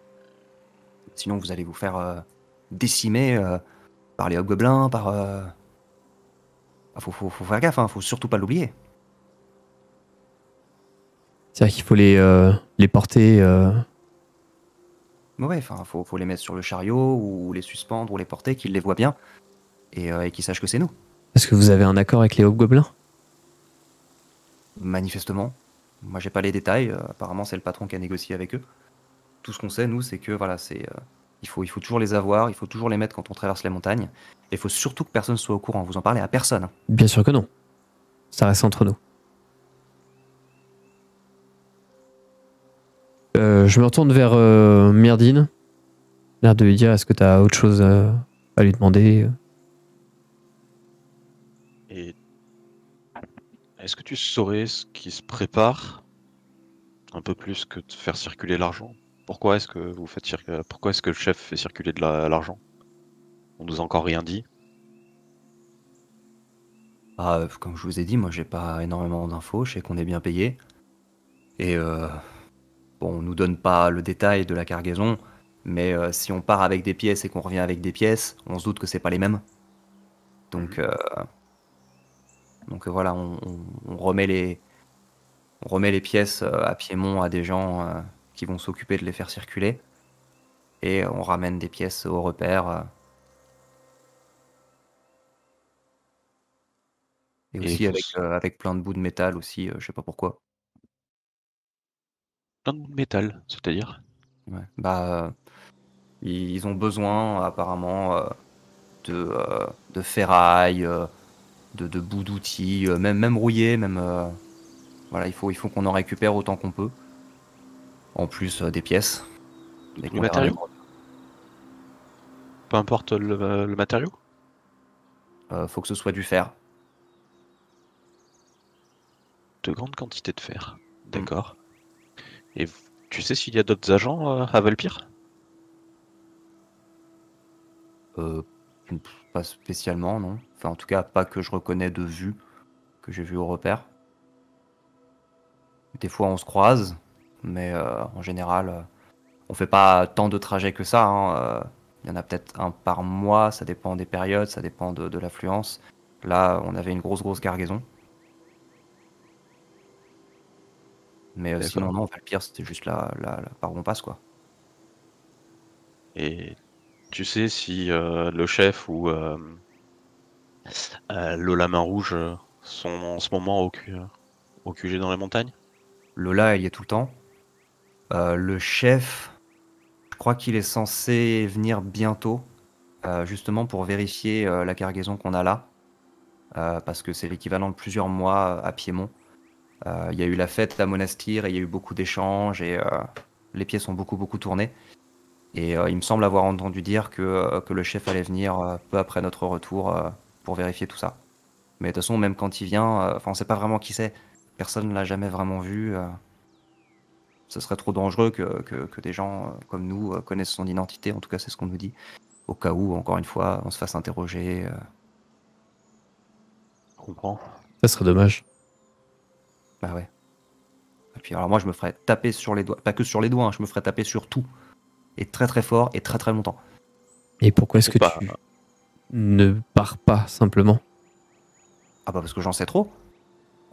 Sinon, vous allez vous faire décimer par les hobgoblins, par. Faut faire gaffe, hein, faut surtout pas l'oublier. C'est-à-dire qu'il faut les porter... Ouais, enfin, faut les mettre sur le chariot ou les suspendre ou les porter, qu'ils les voient bien et qu'ils sachent que c'est nous. Est-ce que vous avez un accord avec les hobgoblins? Manifestement. Moi, j'ai pas les détails. Apparemment, c'est le patron qui a négocié avec eux. Tout ce qu'on sait, nous, c'est que voilà, il faut toujours les avoir, il faut toujours les mettre quand on traverse les montagnes. Et il faut surtout que personne soit au courant. Vous en parlez à personne. Hein. Bien sûr que non. Ça reste entre nous. Je me retourne vers Myrdine. L'air de lui dire, est-ce que tu as autre chose à lui demander? Et est-ce que tu saurais ce qui se prépare un peu plus que de faire circuler l'argent? Pourquoi est-ce que pourquoi est-ce que le chef fait circuler de l'argent? On nous a encore rien dit. Comme je vous ai dit, moi, j'ai pas énormément d'infos. Je sais qu'on est bien payé. Et bon, on nous donne pas le détail de la cargaison. Mais si on part avec des pièces et qu'on revient avec des pièces, on se doute que c'est pas les mêmes. Donc voilà, on remet les pièces à Piémont à des gens qui vont s'occuper de les faire circuler. Et on ramène des pièces au repère. Et aussi avec plein de bouts de métal aussi, je sais pas pourquoi. Plein de métal, c'est-à-dire? Ouais. Ils ont besoin apparemment de ferraille, de bouts d'outils, même rouillés, voilà, il faut qu'on en récupère autant qu'on peut. En plus des pièces. Et Du qu'on les matériau? ramène. Peu importe le matériau? Faut que ce soit du fer. De grandes quantités de fer. D'accord. Et tu sais s'il y a d'autres agents à Valpire? Euh, Pas spécialement, non. Enfin, en tout cas, pas que je reconnais de vue, que j'ai vu au repère. Des fois, on se croise, mais en général, on fait pas tant de trajets que ça, hein. Il y en a peut-être un par mois, ça dépend des périodes, ça dépend de l'affluence. Là, on avait une grosse cargaison. Mais D'accord. sinon, non, Valpire, c'était juste là par où on passe, quoi. Et tu sais si le chef ou Lola Main Rouge sont en ce moment au QG dans les montagnes? Lola, il y est tout le temps. Le chef, je crois qu'il est censé venir bientôt, justement pour vérifier la cargaison qu'on a là, parce que c'est l'équivalent de plusieurs mois à Piémont. Il y a eu la fête à Monastir et il y a eu beaucoup d'échanges et les pièces ont beaucoup tourné. Et il me semble avoir entendu dire que le chef allait venir peu après notre retour pour vérifier tout ça. Mais de toute façon, même quand il vient, enfin, on sait pas vraiment qui c'est. Personne ne l'a jamais vraiment vu. Ce serait trop dangereux que des gens comme nous connaissent son identité. En tout cas, c'est ce qu'on nous dit. Au cas où, encore une fois, on se fasse interroger. Je comprends. Ça serait dommage. Bah ouais. Et puis alors moi, je me ferais taper sur les doigts. Pas que sur les doigts, hein, je me ferais taper sur tout. Et très fort et très longtemps. Et pourquoi est-ce que Bah, tu ne pars pas simplement? Ah bah parce que j'en sais trop.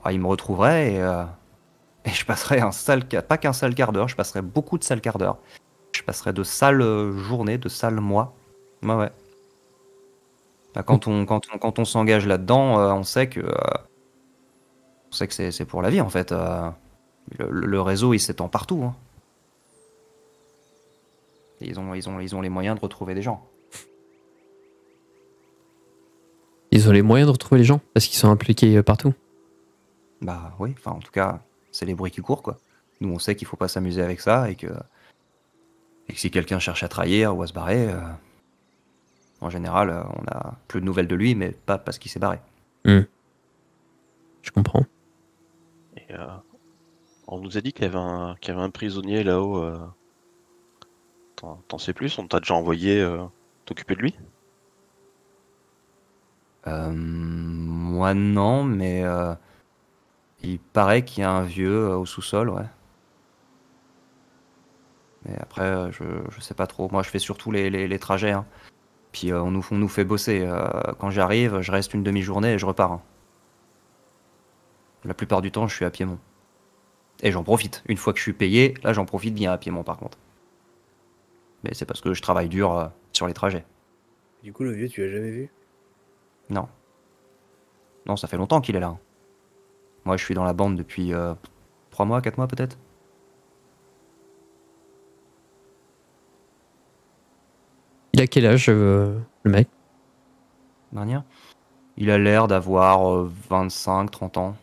Ah, il me retrouverait et je passerais pas qu'un sale quart d'heure, je passerais beaucoup de sales quarts d'heure. Je passerais de sales journées, de sales mois. Ouais. Bah, quand on s'engage là-dedans, on sait que c'est pour la vie en fait. Le réseau il s'étend partout, hein. Et ils ont les moyens de retrouver des gens. Ils ont les moyens de retrouver les gens parce qu'ils sont impliqués partout. Bah oui, enfin en tout cas, c'est les bruits qui courent quoi. Nous on sait qu'il faut pas s'amuser avec ça et que si quelqu'un cherche à trahir ou à se barrer, en général on a plus de nouvelles de lui, mais pas parce qu'il s'est barré. Je comprends. et, on nous a dit qu'il y avait un prisonnier là-haut. T'en sais plus? On t'a déjà envoyé t'occuper de lui? Moi non, mais il paraît qu'il y a un vieux au sous-sol, ouais. Mais après, je sais pas trop. Moi, je fais surtout les trajets, hein. Puis on nous fait bosser. Quand j'arrive, je reste une demi-journée et je repars, hein. La plupart du temps, je suis à Piémont. Et j'en profite. Une fois que je suis payé, là, j'en profite bien à Piémont, par contre. Mais c'est parce que je travaille dur sur les trajets. Du coup, le vieux, tu l'as jamais vu? Non. Non, ça fait longtemps qu'il est là, hein. Moi, je suis dans la bande depuis 3 mois, 4 mois peut-être. Il a quel âge, le mec? Dernière. Il a l'air d'avoir 25, 30 ans.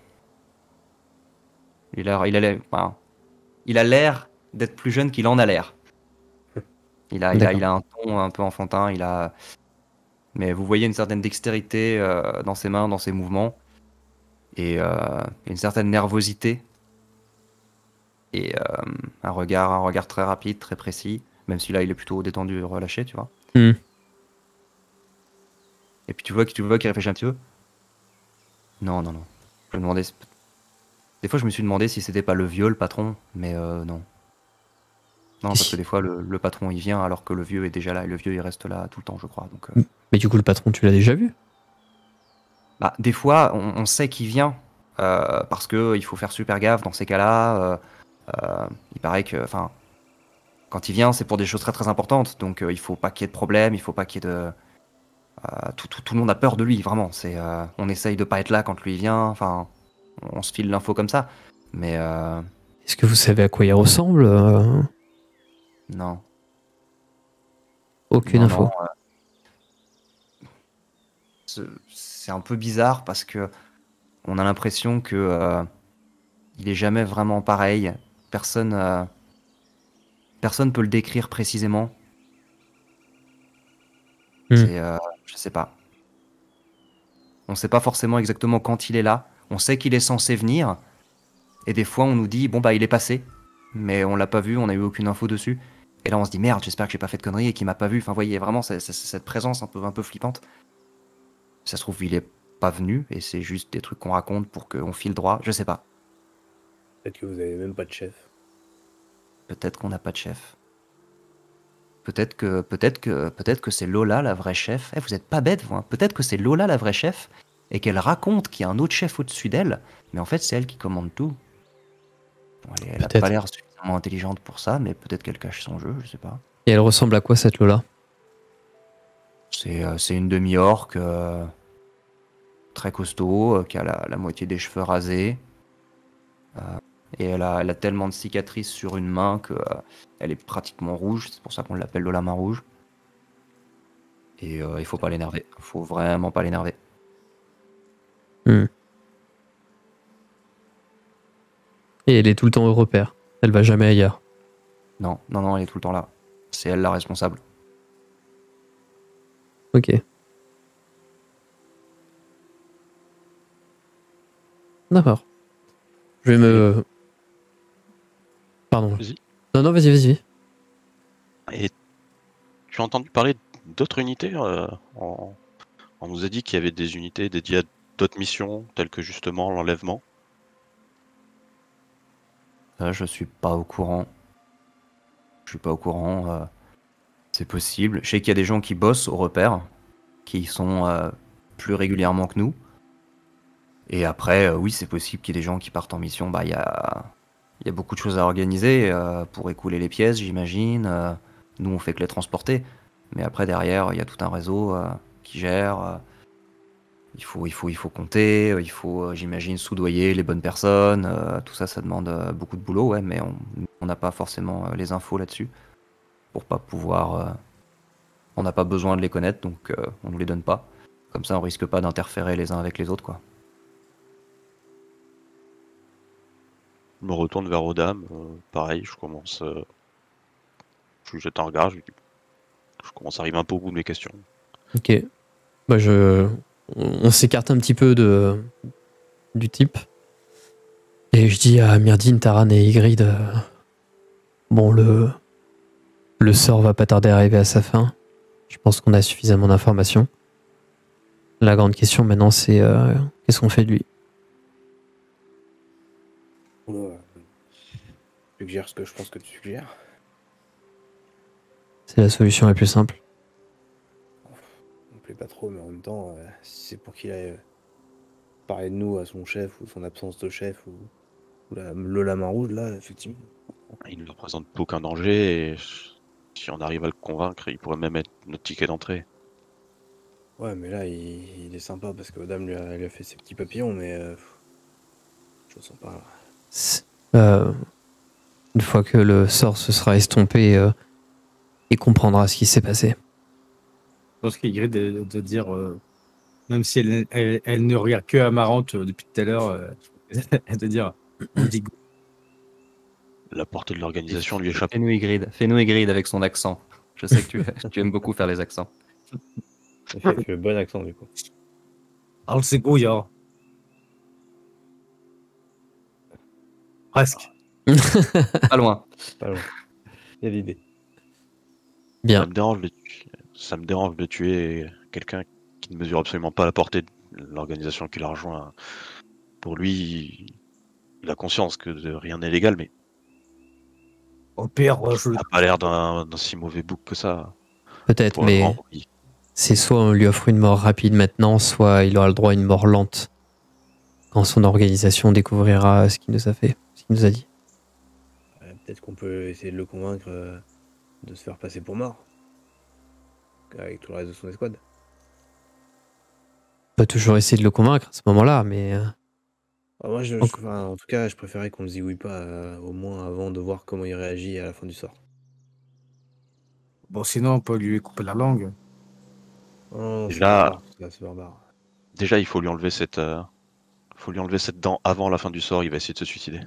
Il a l'air, enfin, il a l'air d'être plus jeune qu'il en a l'air. Il a un ton un peu enfantin. Mais vous voyez une certaine dextérité dans ses mains, dans ses mouvements, et une certaine nervosité et un regard très rapide, très précis. Même si là, il est plutôt détendu, relâché, tu vois. Et puis tu vois qu'il réfléchit un petit peu. Non. Je me demandais. Des fois, je me suis demandé si c'était pas le vieux, le patron, mais non. Non, parce que des fois, le patron, il vient alors que le vieux est déjà là, et le vieux, il reste là tout le temps, je crois. Donc, Mais du coup, le patron, tu l'as déjà vu? bah, des fois, on sait qu'il vient, parce que il faut faire super gaffe dans ces cas-là. Il paraît que, enfin, quand il vient, c'est pour des choses très importantes, donc il faut pas qu'il y ait de problème, il faut pas qu'il y ait de... tout le monde a peur de lui, vraiment. On essaye de pas être là quand lui vient, enfin, on se file l'info comme ça, mais Est-ce que vous savez à quoi il ressemble? non. Aucune info. C'est un peu bizarre parce que on a l'impression que il est jamais vraiment pareil. Personne peut le décrire précisément. Je sais pas. On sait pas forcément exactement quand il est là. On sait qu'il est censé venir. Et des fois, on nous dit, bon bah il est passé. Mais on l'a pas vu, on n'a eu aucune info dessus. Et là, on se dit, merde, j'espère que j'ai pas fait de conneries et qu'il m'a pas vu. Enfin, vous voyez, vraiment, c'est cette présence un peu flippante. Ça se trouve, il est pas venu et c'est juste des trucs qu'on raconte pour qu'on file droit. Je sais pas. Peut-être que vous avez même pas de chef. Peut-être qu'on n'a pas de chef. Peut-être que c'est Lola la vraie chef. Eh, vous êtes pas bête, vous. Hein. Peut-être que c'est Lola la vraie chef et qu'elle raconte qu'il y a un autre chef au-dessus d'elle, mais en fait c'est elle qui commande tout. Bon, elle a Peut-être. pas l'air suffisamment intelligente pour ça, mais peut-être qu'elle cache son jeu, je sais pas. Et elle ressemble à quoi cette Lola? C'est une demi-orque très costaud, qui a la moitié des cheveux rasés. Et elle a tellement de cicatrices sur une main que elle est pratiquement rouge. C'est pour ça qu'on l'appelle Lola Main Rouge. Et il faut pas l'énerver. Faut vraiment pas l'énerver. Et elle est tout le temps au repère. Elle va jamais ailleurs. Non, non, non, elle est tout le temps là. C'est elle la responsable. Ok. D'accord. Je vais me... Pardon. Vas-y. Non, non, vas-y. Et tu as entendu parler d'autres unités on nous a dit qu'il y avait des unités dédiées à d'autres missions, telles que justement l'enlèvement. Je suis pas au courant. Je suis pas au courant. C'est possible. Je sais qu'il y a des gens qui bossent au repère, qui sont plus régulièrement que nous. Et après, oui, c'est possible qu'il y ait des gens qui partent en mission. Bah, il y a beaucoup de choses à organiser pour écouler les pièces, j'imagine. Nous, on fait que les transporter. Mais après, derrière, il y a tout un réseau qui gère. Il faut compter. Il faut, j'imagine, soudoyer les bonnes personnes. Tout ça, ça demande beaucoup de boulot, ouais. Mais on n'a pas forcément les infos là-dessus pour pas pouvoir. On n'a pas besoin de les connaître, donc on nous les donne pas. Comme ça, on risque pas d'interférer les uns avec les autres, quoi. Je me retourne vers Odam, pareil, je lui jette un regard, je commence à arriver un peu au bout de mes questions. Ok. Bah on s'écarte un petit peu du type. Et je dis à Myrdine, Taran et Ygritte, bon, le sort va pas tarder à arriver à sa fin. Je pense qu'on a suffisamment d'informations. La grande question maintenant, c'est qu'est-ce qu'on fait de lui? Suggère ce que je pense que tu suggères. C'est la solution la plus simple. On plaît pas trop, mais en même temps, si c'est pour qu'il aille parler de nous à son chef ou son absence de chef ou la main rouge, là, effectivement. Il ne représente aucun danger et si on arrive à le convaincre, il pourrait même être notre ticket d'entrée. Ouais, mais là, il est sympa parce que Odam lui a fait ses petits papillons, mais je le sens pas. Une fois que le sort se sera estompé, il comprendra ce qui s'est passé. Je pense qu'Ygritte de dire, même si elle ne regarde que Amarante depuis tout à l'heure, elle de dire, on dit go. La portée de l'organisation lui échappe. Fais-nous Ygritte avec son accent. Je sais que tu aimes beaucoup faire les accents. Il fait le bon accent, du coup. Al Seguya. Presque. Pas loin. Pas loin. Il y a l'idée. Bien. Ça me dérange de tuer quelqu'un qui ne mesure absolument pas la portée de l'organisation qui l'a rejoint. Pour lui, il a conscience que rien n'est légal, mais Au pire, il n'a pas l'air d'un si mauvais bouc que ça. Peut-être, mais c'est soit on lui offre une mort rapide maintenant, soit il aura le droit à une mort lente quand son organisation découvrira ce qu'il nous a fait, ce qu'il nous a dit. Peut-être qu'on peut essayer de le convaincre de se faire passer pour mort. Avec tout le reste de son escouade. On peut toujours essayer de le convaincre à ce moment-là, mais... Moi, en tout cas, je préférais qu'on ne zigouille pas au moins avant de voir comment il réagit à la fin du sort. Bon, sinon, on peut lui couper la langue. Oh, Déjà, c'est barbare. Déjà, il faut lui enlever cette dent avant la fin du sort. Il va essayer de se suicider.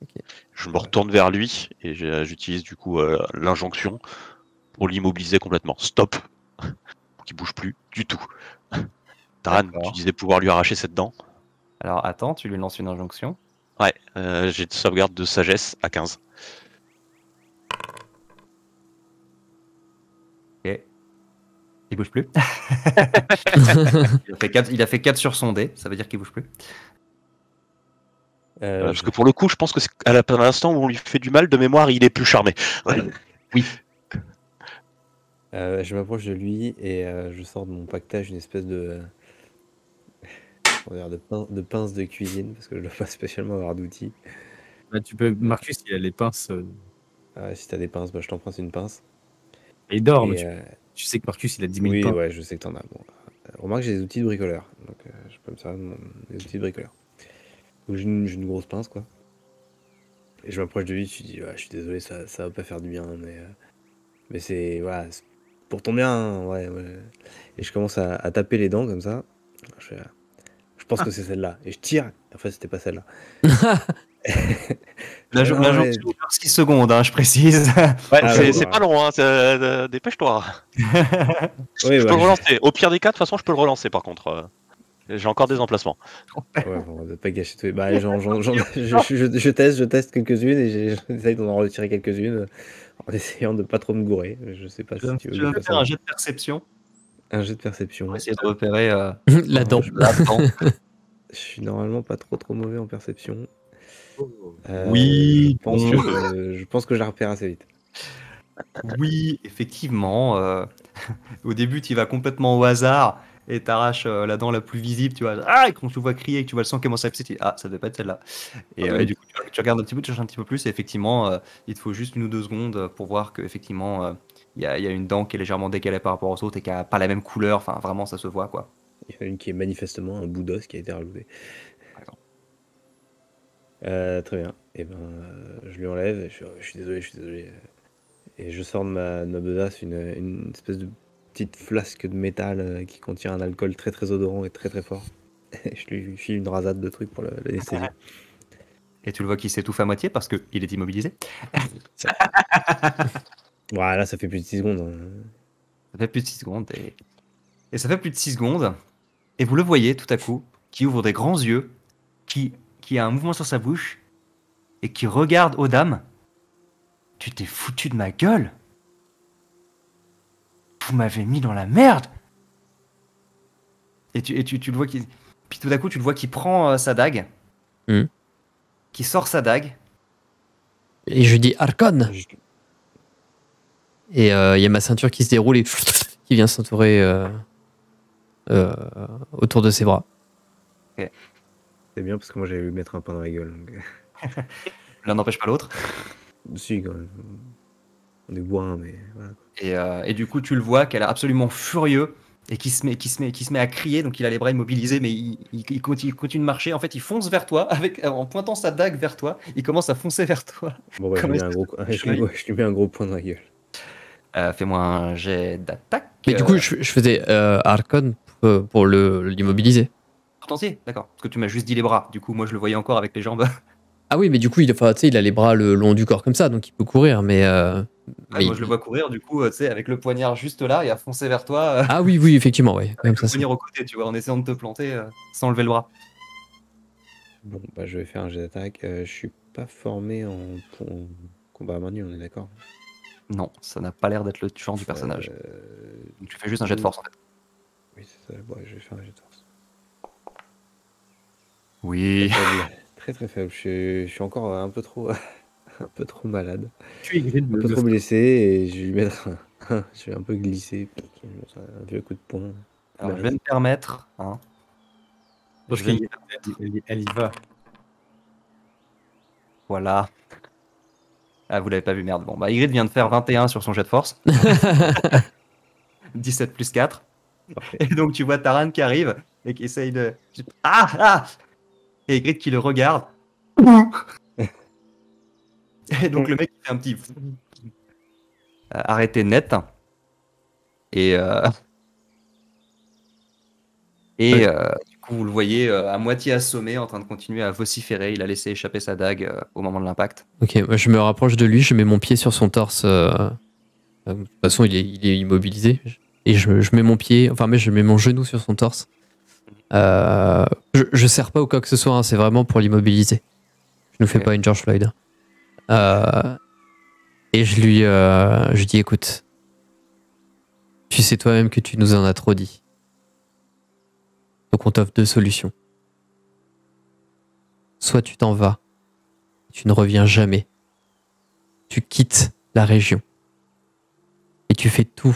Okay. Je me retourne vers lui et j'utilise du coup l'injonction pour l'immobiliser complètement. Stop, pour qu'il bouge plus du tout. Taran, D'accord. tu disais pouvoir lui arracher cette dent. Alors attends, tu lui lances une injonction. Ouais, j'ai de sauvegarde de sagesse à 15. Ok. Il bouge plus. Il a fait 4 sur son dé, ça veut dire qu'il bouge plus. Parce que pour le coup, je pense que c'est à l'instant où on lui fait du mal, de mémoire, il est plus charmé. Je m'approche de lui et je sors de mon pactage une espèce de, comment dire, de pince de cuisine parce que je ne dois pas spécialement avoir d'outils. Bah, tu peux, Marcus, il a les pinces. Si t'as des pinces, bah, je t'en prends une pince. Et il dort, Et, mais tu sais que Marcus, il a 10 000 oui, pinces. ouais, je sais que t'en as. Bon, remarque, j'ai des outils de bricoleur, donc je peux me servir des outils de bricoleur. Donc j'ai une grosse pince, quoi. Et je m'approche de lui, je lui dis, ouais, je suis désolé, ça va pas faire du bien, mais c'est, voilà, c'est pour ton bien, hein, ouais. Et je commence à taper les dents comme ça. Je pense que c'est celle-là. Et je tire. En fait, c'était pas celle-là. L'injonction dure 6 secondes, hein, je précise. Ouais, Ah, c'est ouais. pas long, hein, dépêche-toi. Oui, Je peux le relancer. Au pire des cas, de toute façon, je peux le relancer par contre. J'ai encore des emplacements. Ouais, bon, on va pas gâcher tout. Bah, je teste quelques-unes et j'essaye d'en retirer quelques-unes en essayant de pas trop me gourer. Je sais pas si tu veux. Tu vas me faire un jet de perception Un jet de perception. pour essayer de repérer La dent. la dent. Je suis normalement pas trop mauvais en perception. Oui, je pense que je la repère assez vite. Oui, effectivement. Au début, tu vas complètement au hasard et t'arraches la dent la plus visible. Tu vois, ah, et quand tu vois crier et que tu vois le sang commencer à pisser, tu dis, ah, ça devait pas être celle-là. Et du coup, tu regardes un petit peu, tu cherches un petit peu plus. Et effectivement, il te faut juste 1 ou 2 secondes pour voir qu'effectivement, il y a une dent qui est légèrement décalée par rapport aux autres et qui a pas la même couleur. Enfin, vraiment, ça se voit, quoi. Il y en a une qui est manifestement un bout d'os qui a été rajouté. Par exemple. Très bien. Et ben, je lui enlève. Et je suis désolé. Et je sors de ma besace une espèce de petite flasque de métal qui contient un alcool très très odorant et très très fort. Et je lui file une rasade de trucs pour l'anesthésie. Et tu le vois qu'il s'étouffe à moitié parce qu'il est immobilisé. Voilà, ça fait plus de 6 secondes. Hein. Ça fait plus de 6 secondes. Et ça fait plus de 6 secondes. Et vous le voyez tout à coup, qui ouvre des grands yeux, qui a un mouvement sur sa bouche et qui regarde aux dames. Tu t'es foutu de ma gueule? Vous m'avez mis dans la merde! Et tu le vois qui. Puis tout à coup, tu le vois qui prend sa dague. Qui sort sa dague. Et je dis Arcon. Et il y a ma ceinture qui se déroule et qui vient s'entourer autour de ses bras. C'est bien parce que moi j'allais lui mettre un pain dans la gueule. Donc... L'un n'empêche pas l'autre. Si, quand même. On est bourrin, mais voilà. Et du coup, tu le vois qu'elle est absolument furieux et qui se met à crier. Donc il a les bras immobilisés, mais il continue de marcher. En fait, il fonce vers toi en pointant sa dague vers toi. Il commence à foncer vers toi. Bon, bah, je lui mets un gros point dans la gueule. Fais-moi un jet d'attaque. Mais du coup, je faisais Arcon pour l'immobiliser. Tout entier, d'accord. Parce que tu m'as juste dit les bras. Du coup, moi, je le voyais encore avec les jambes. Ah oui, mais du coup, il a les bras le long du corps comme ça, donc il peut courir, mais... Moi, je le vois courir, du coup, tu sais, avec le poignard juste là et à foncer vers toi. Ah oui, effectivement, ouais. Avec le poignard au côté, tu vois, en essayant de te planter sans lever le bras. Bon, bah, je vais faire un jet d'attaque. Je suis pas formé en combat à main nue, on est d'accord? Non, ça n'a pas l'air d'être le genre du personnage. Donc tu fais juste un jet de force, en fait. Oui, c'est ça. Bon, je vais faire un jet de force. Oui. Très faible. Je suis encore un peu trop malade. Tu es un peu trop blessé et je vais lui mettre je vais un peu glisser. Un vieux coup de poing. Alors, je vais me permettre. Hein, Elle y va. Voilà. Ah, vous l'avez pas vu, merde. Bon, bah, Ygritte vient de faire 21 sur son jet de force. 17 plus 4. Parfait. Et donc, tu vois Taran qui arrive et qui essaye de... Ah! Et Ygritte qui le regarde. Et donc, le mec fait un petit... arrêté net. Et du coup, vous le voyez à moitié assommé, en train de continuer à vociférer. Il a laissé échapper sa dague au moment de l'impact. Ok, moi, je me rapproche de lui, je mets mon pied sur son torse. De toute façon, il est immobilisé. Et je mets mon pied, enfin, mais je mets mon genou sur son torse. Je sers pas ou quoi que ce soit, hein, c'est vraiment pour l'immobiliser. Je ne fais Ok. pas une George Floyd. Et je lui dis, écoute, tu sais toi-même que tu nous en as trop dit. Donc on t'offre 2 solutions. Soit tu t'en vas, tu ne reviens jamais. Tu quittes la région. Et tu fais tout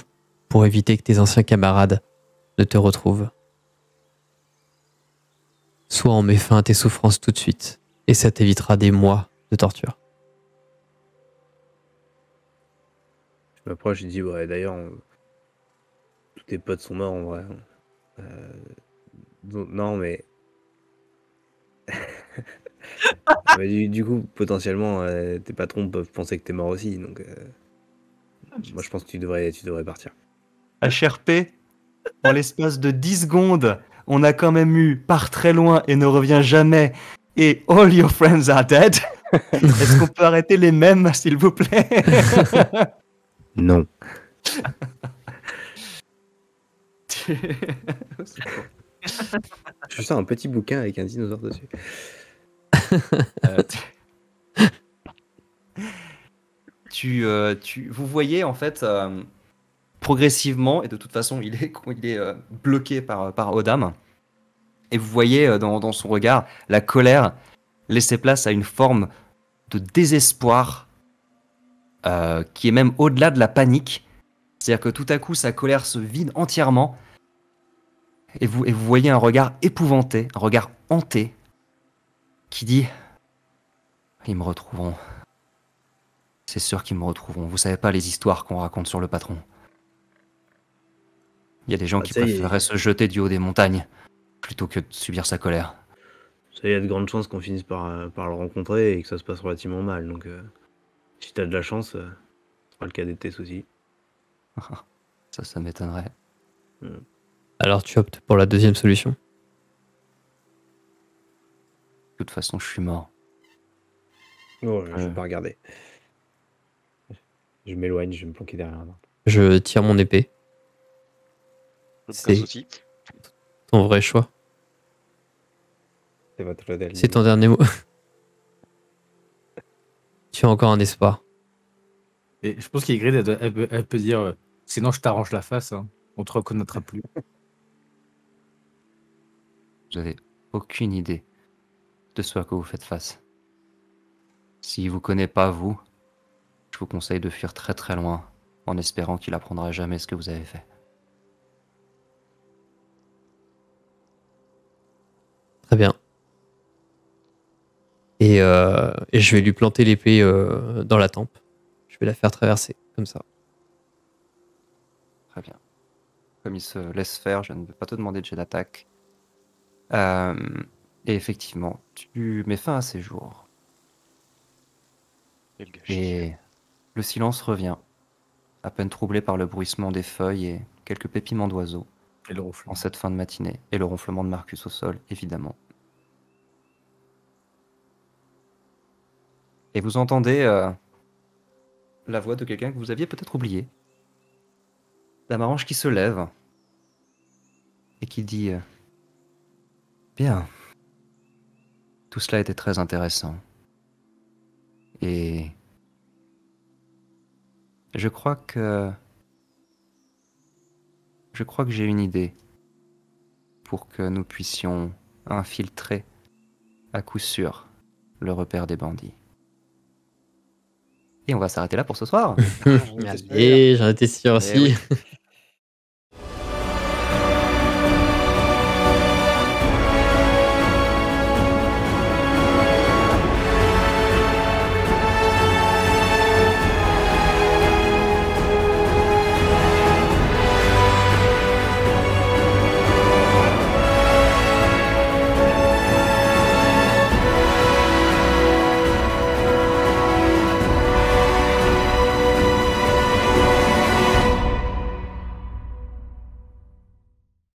pour éviter que tes anciens camarades ne te retrouvent. Soit on met fin à tes souffrances tout de suite, et ça t'évitera des mois de torture. Je m'approche, je dis, ouais, d'ailleurs, tous tes potes sont morts en vrai. Non, mais. Mais du coup, potentiellement, tes patrons peuvent penser que t'es mort aussi. Donc, moi, je pense que tu devrais partir. HRP, en l'espace de 10 secondes, on a quand même eu Pars très loin et ne revient jamais et All your friends are dead. Est-ce qu'on peut arrêter les mêmes, s'il vous plaît? Non. Je sors un petit bouquin avec un dinosaure dessus. Vous voyez en fait progressivement, et de toute façon il est bloqué par Odam, et vous voyez dans son regard la colère laisser place à une forme de désespoir qui est même au-delà de la panique. C'est-à-dire que tout à coup sa colère se vide entièrement, et vous voyez un regard épouvanté, un regard hanté, qui dit « Ils me retrouveront. C'est sûr qu'ils me retrouveront. Vous savez pas les histoires qu'on raconte sur le patron. Il y a des gens qui ça y est. préféreraient se jeter du haut des montagnes plutôt que de subir sa colère. Ça, il y a de grandes chances qu'on finisse par le rencontrer et que ça se passe relativement mal. Donc, si t'as de la chance, ce sera le cas des tes aussi. Ça m'étonnerait. Alors tu optes pour la deuxième solution. De toute façon, je suis mort. Oh, je vais pas regarder. Je m'éloigne, je vais me planquer derrière un arbre. Je tire mon épée. Pas C'est- de souci. Ton vrai choix. C'est votre modèle. C'est ton dernier mot. Tu as encore un espoir. Et je pense qu'Ygritte, elle peut dire sinon je t'arrange la face, hein. On te reconnaîtra plus. Vous avez aucune idée de ce à quoi vous faites face. S'il vous connaît pas, vous, je vous conseille de fuir très très loin en espérant qu'il apprendra jamais ce que vous avez fait. Très bien. Et je vais lui planter l'épée dans la tempe. Je vais la faire traverser, comme ça. Très bien. Comme il se laisse faire, je ne vais pas te demander de jet d'attaque. Et effectivement, tu mets fin à ces jours. Quel gâchis. Et le silence revient, à peine troublé par le bruissement des feuilles et quelques pépiments d'oiseaux Et le ronflement. en cette fin de matinée, et le ronflement de Marcus au sol, évidemment. Et vous entendez la voix de quelqu'un que vous aviez peut-être oublié. Damarange qui se lève et qui dit Bien, tout cela était très intéressant. Et je crois que j'ai une idée pour que nous puissions infiltrer à coup sûr le repère des bandits. Et on va s'arrêter là pour ce soir. Allez, j'en étais sûr Eh aussi. oui.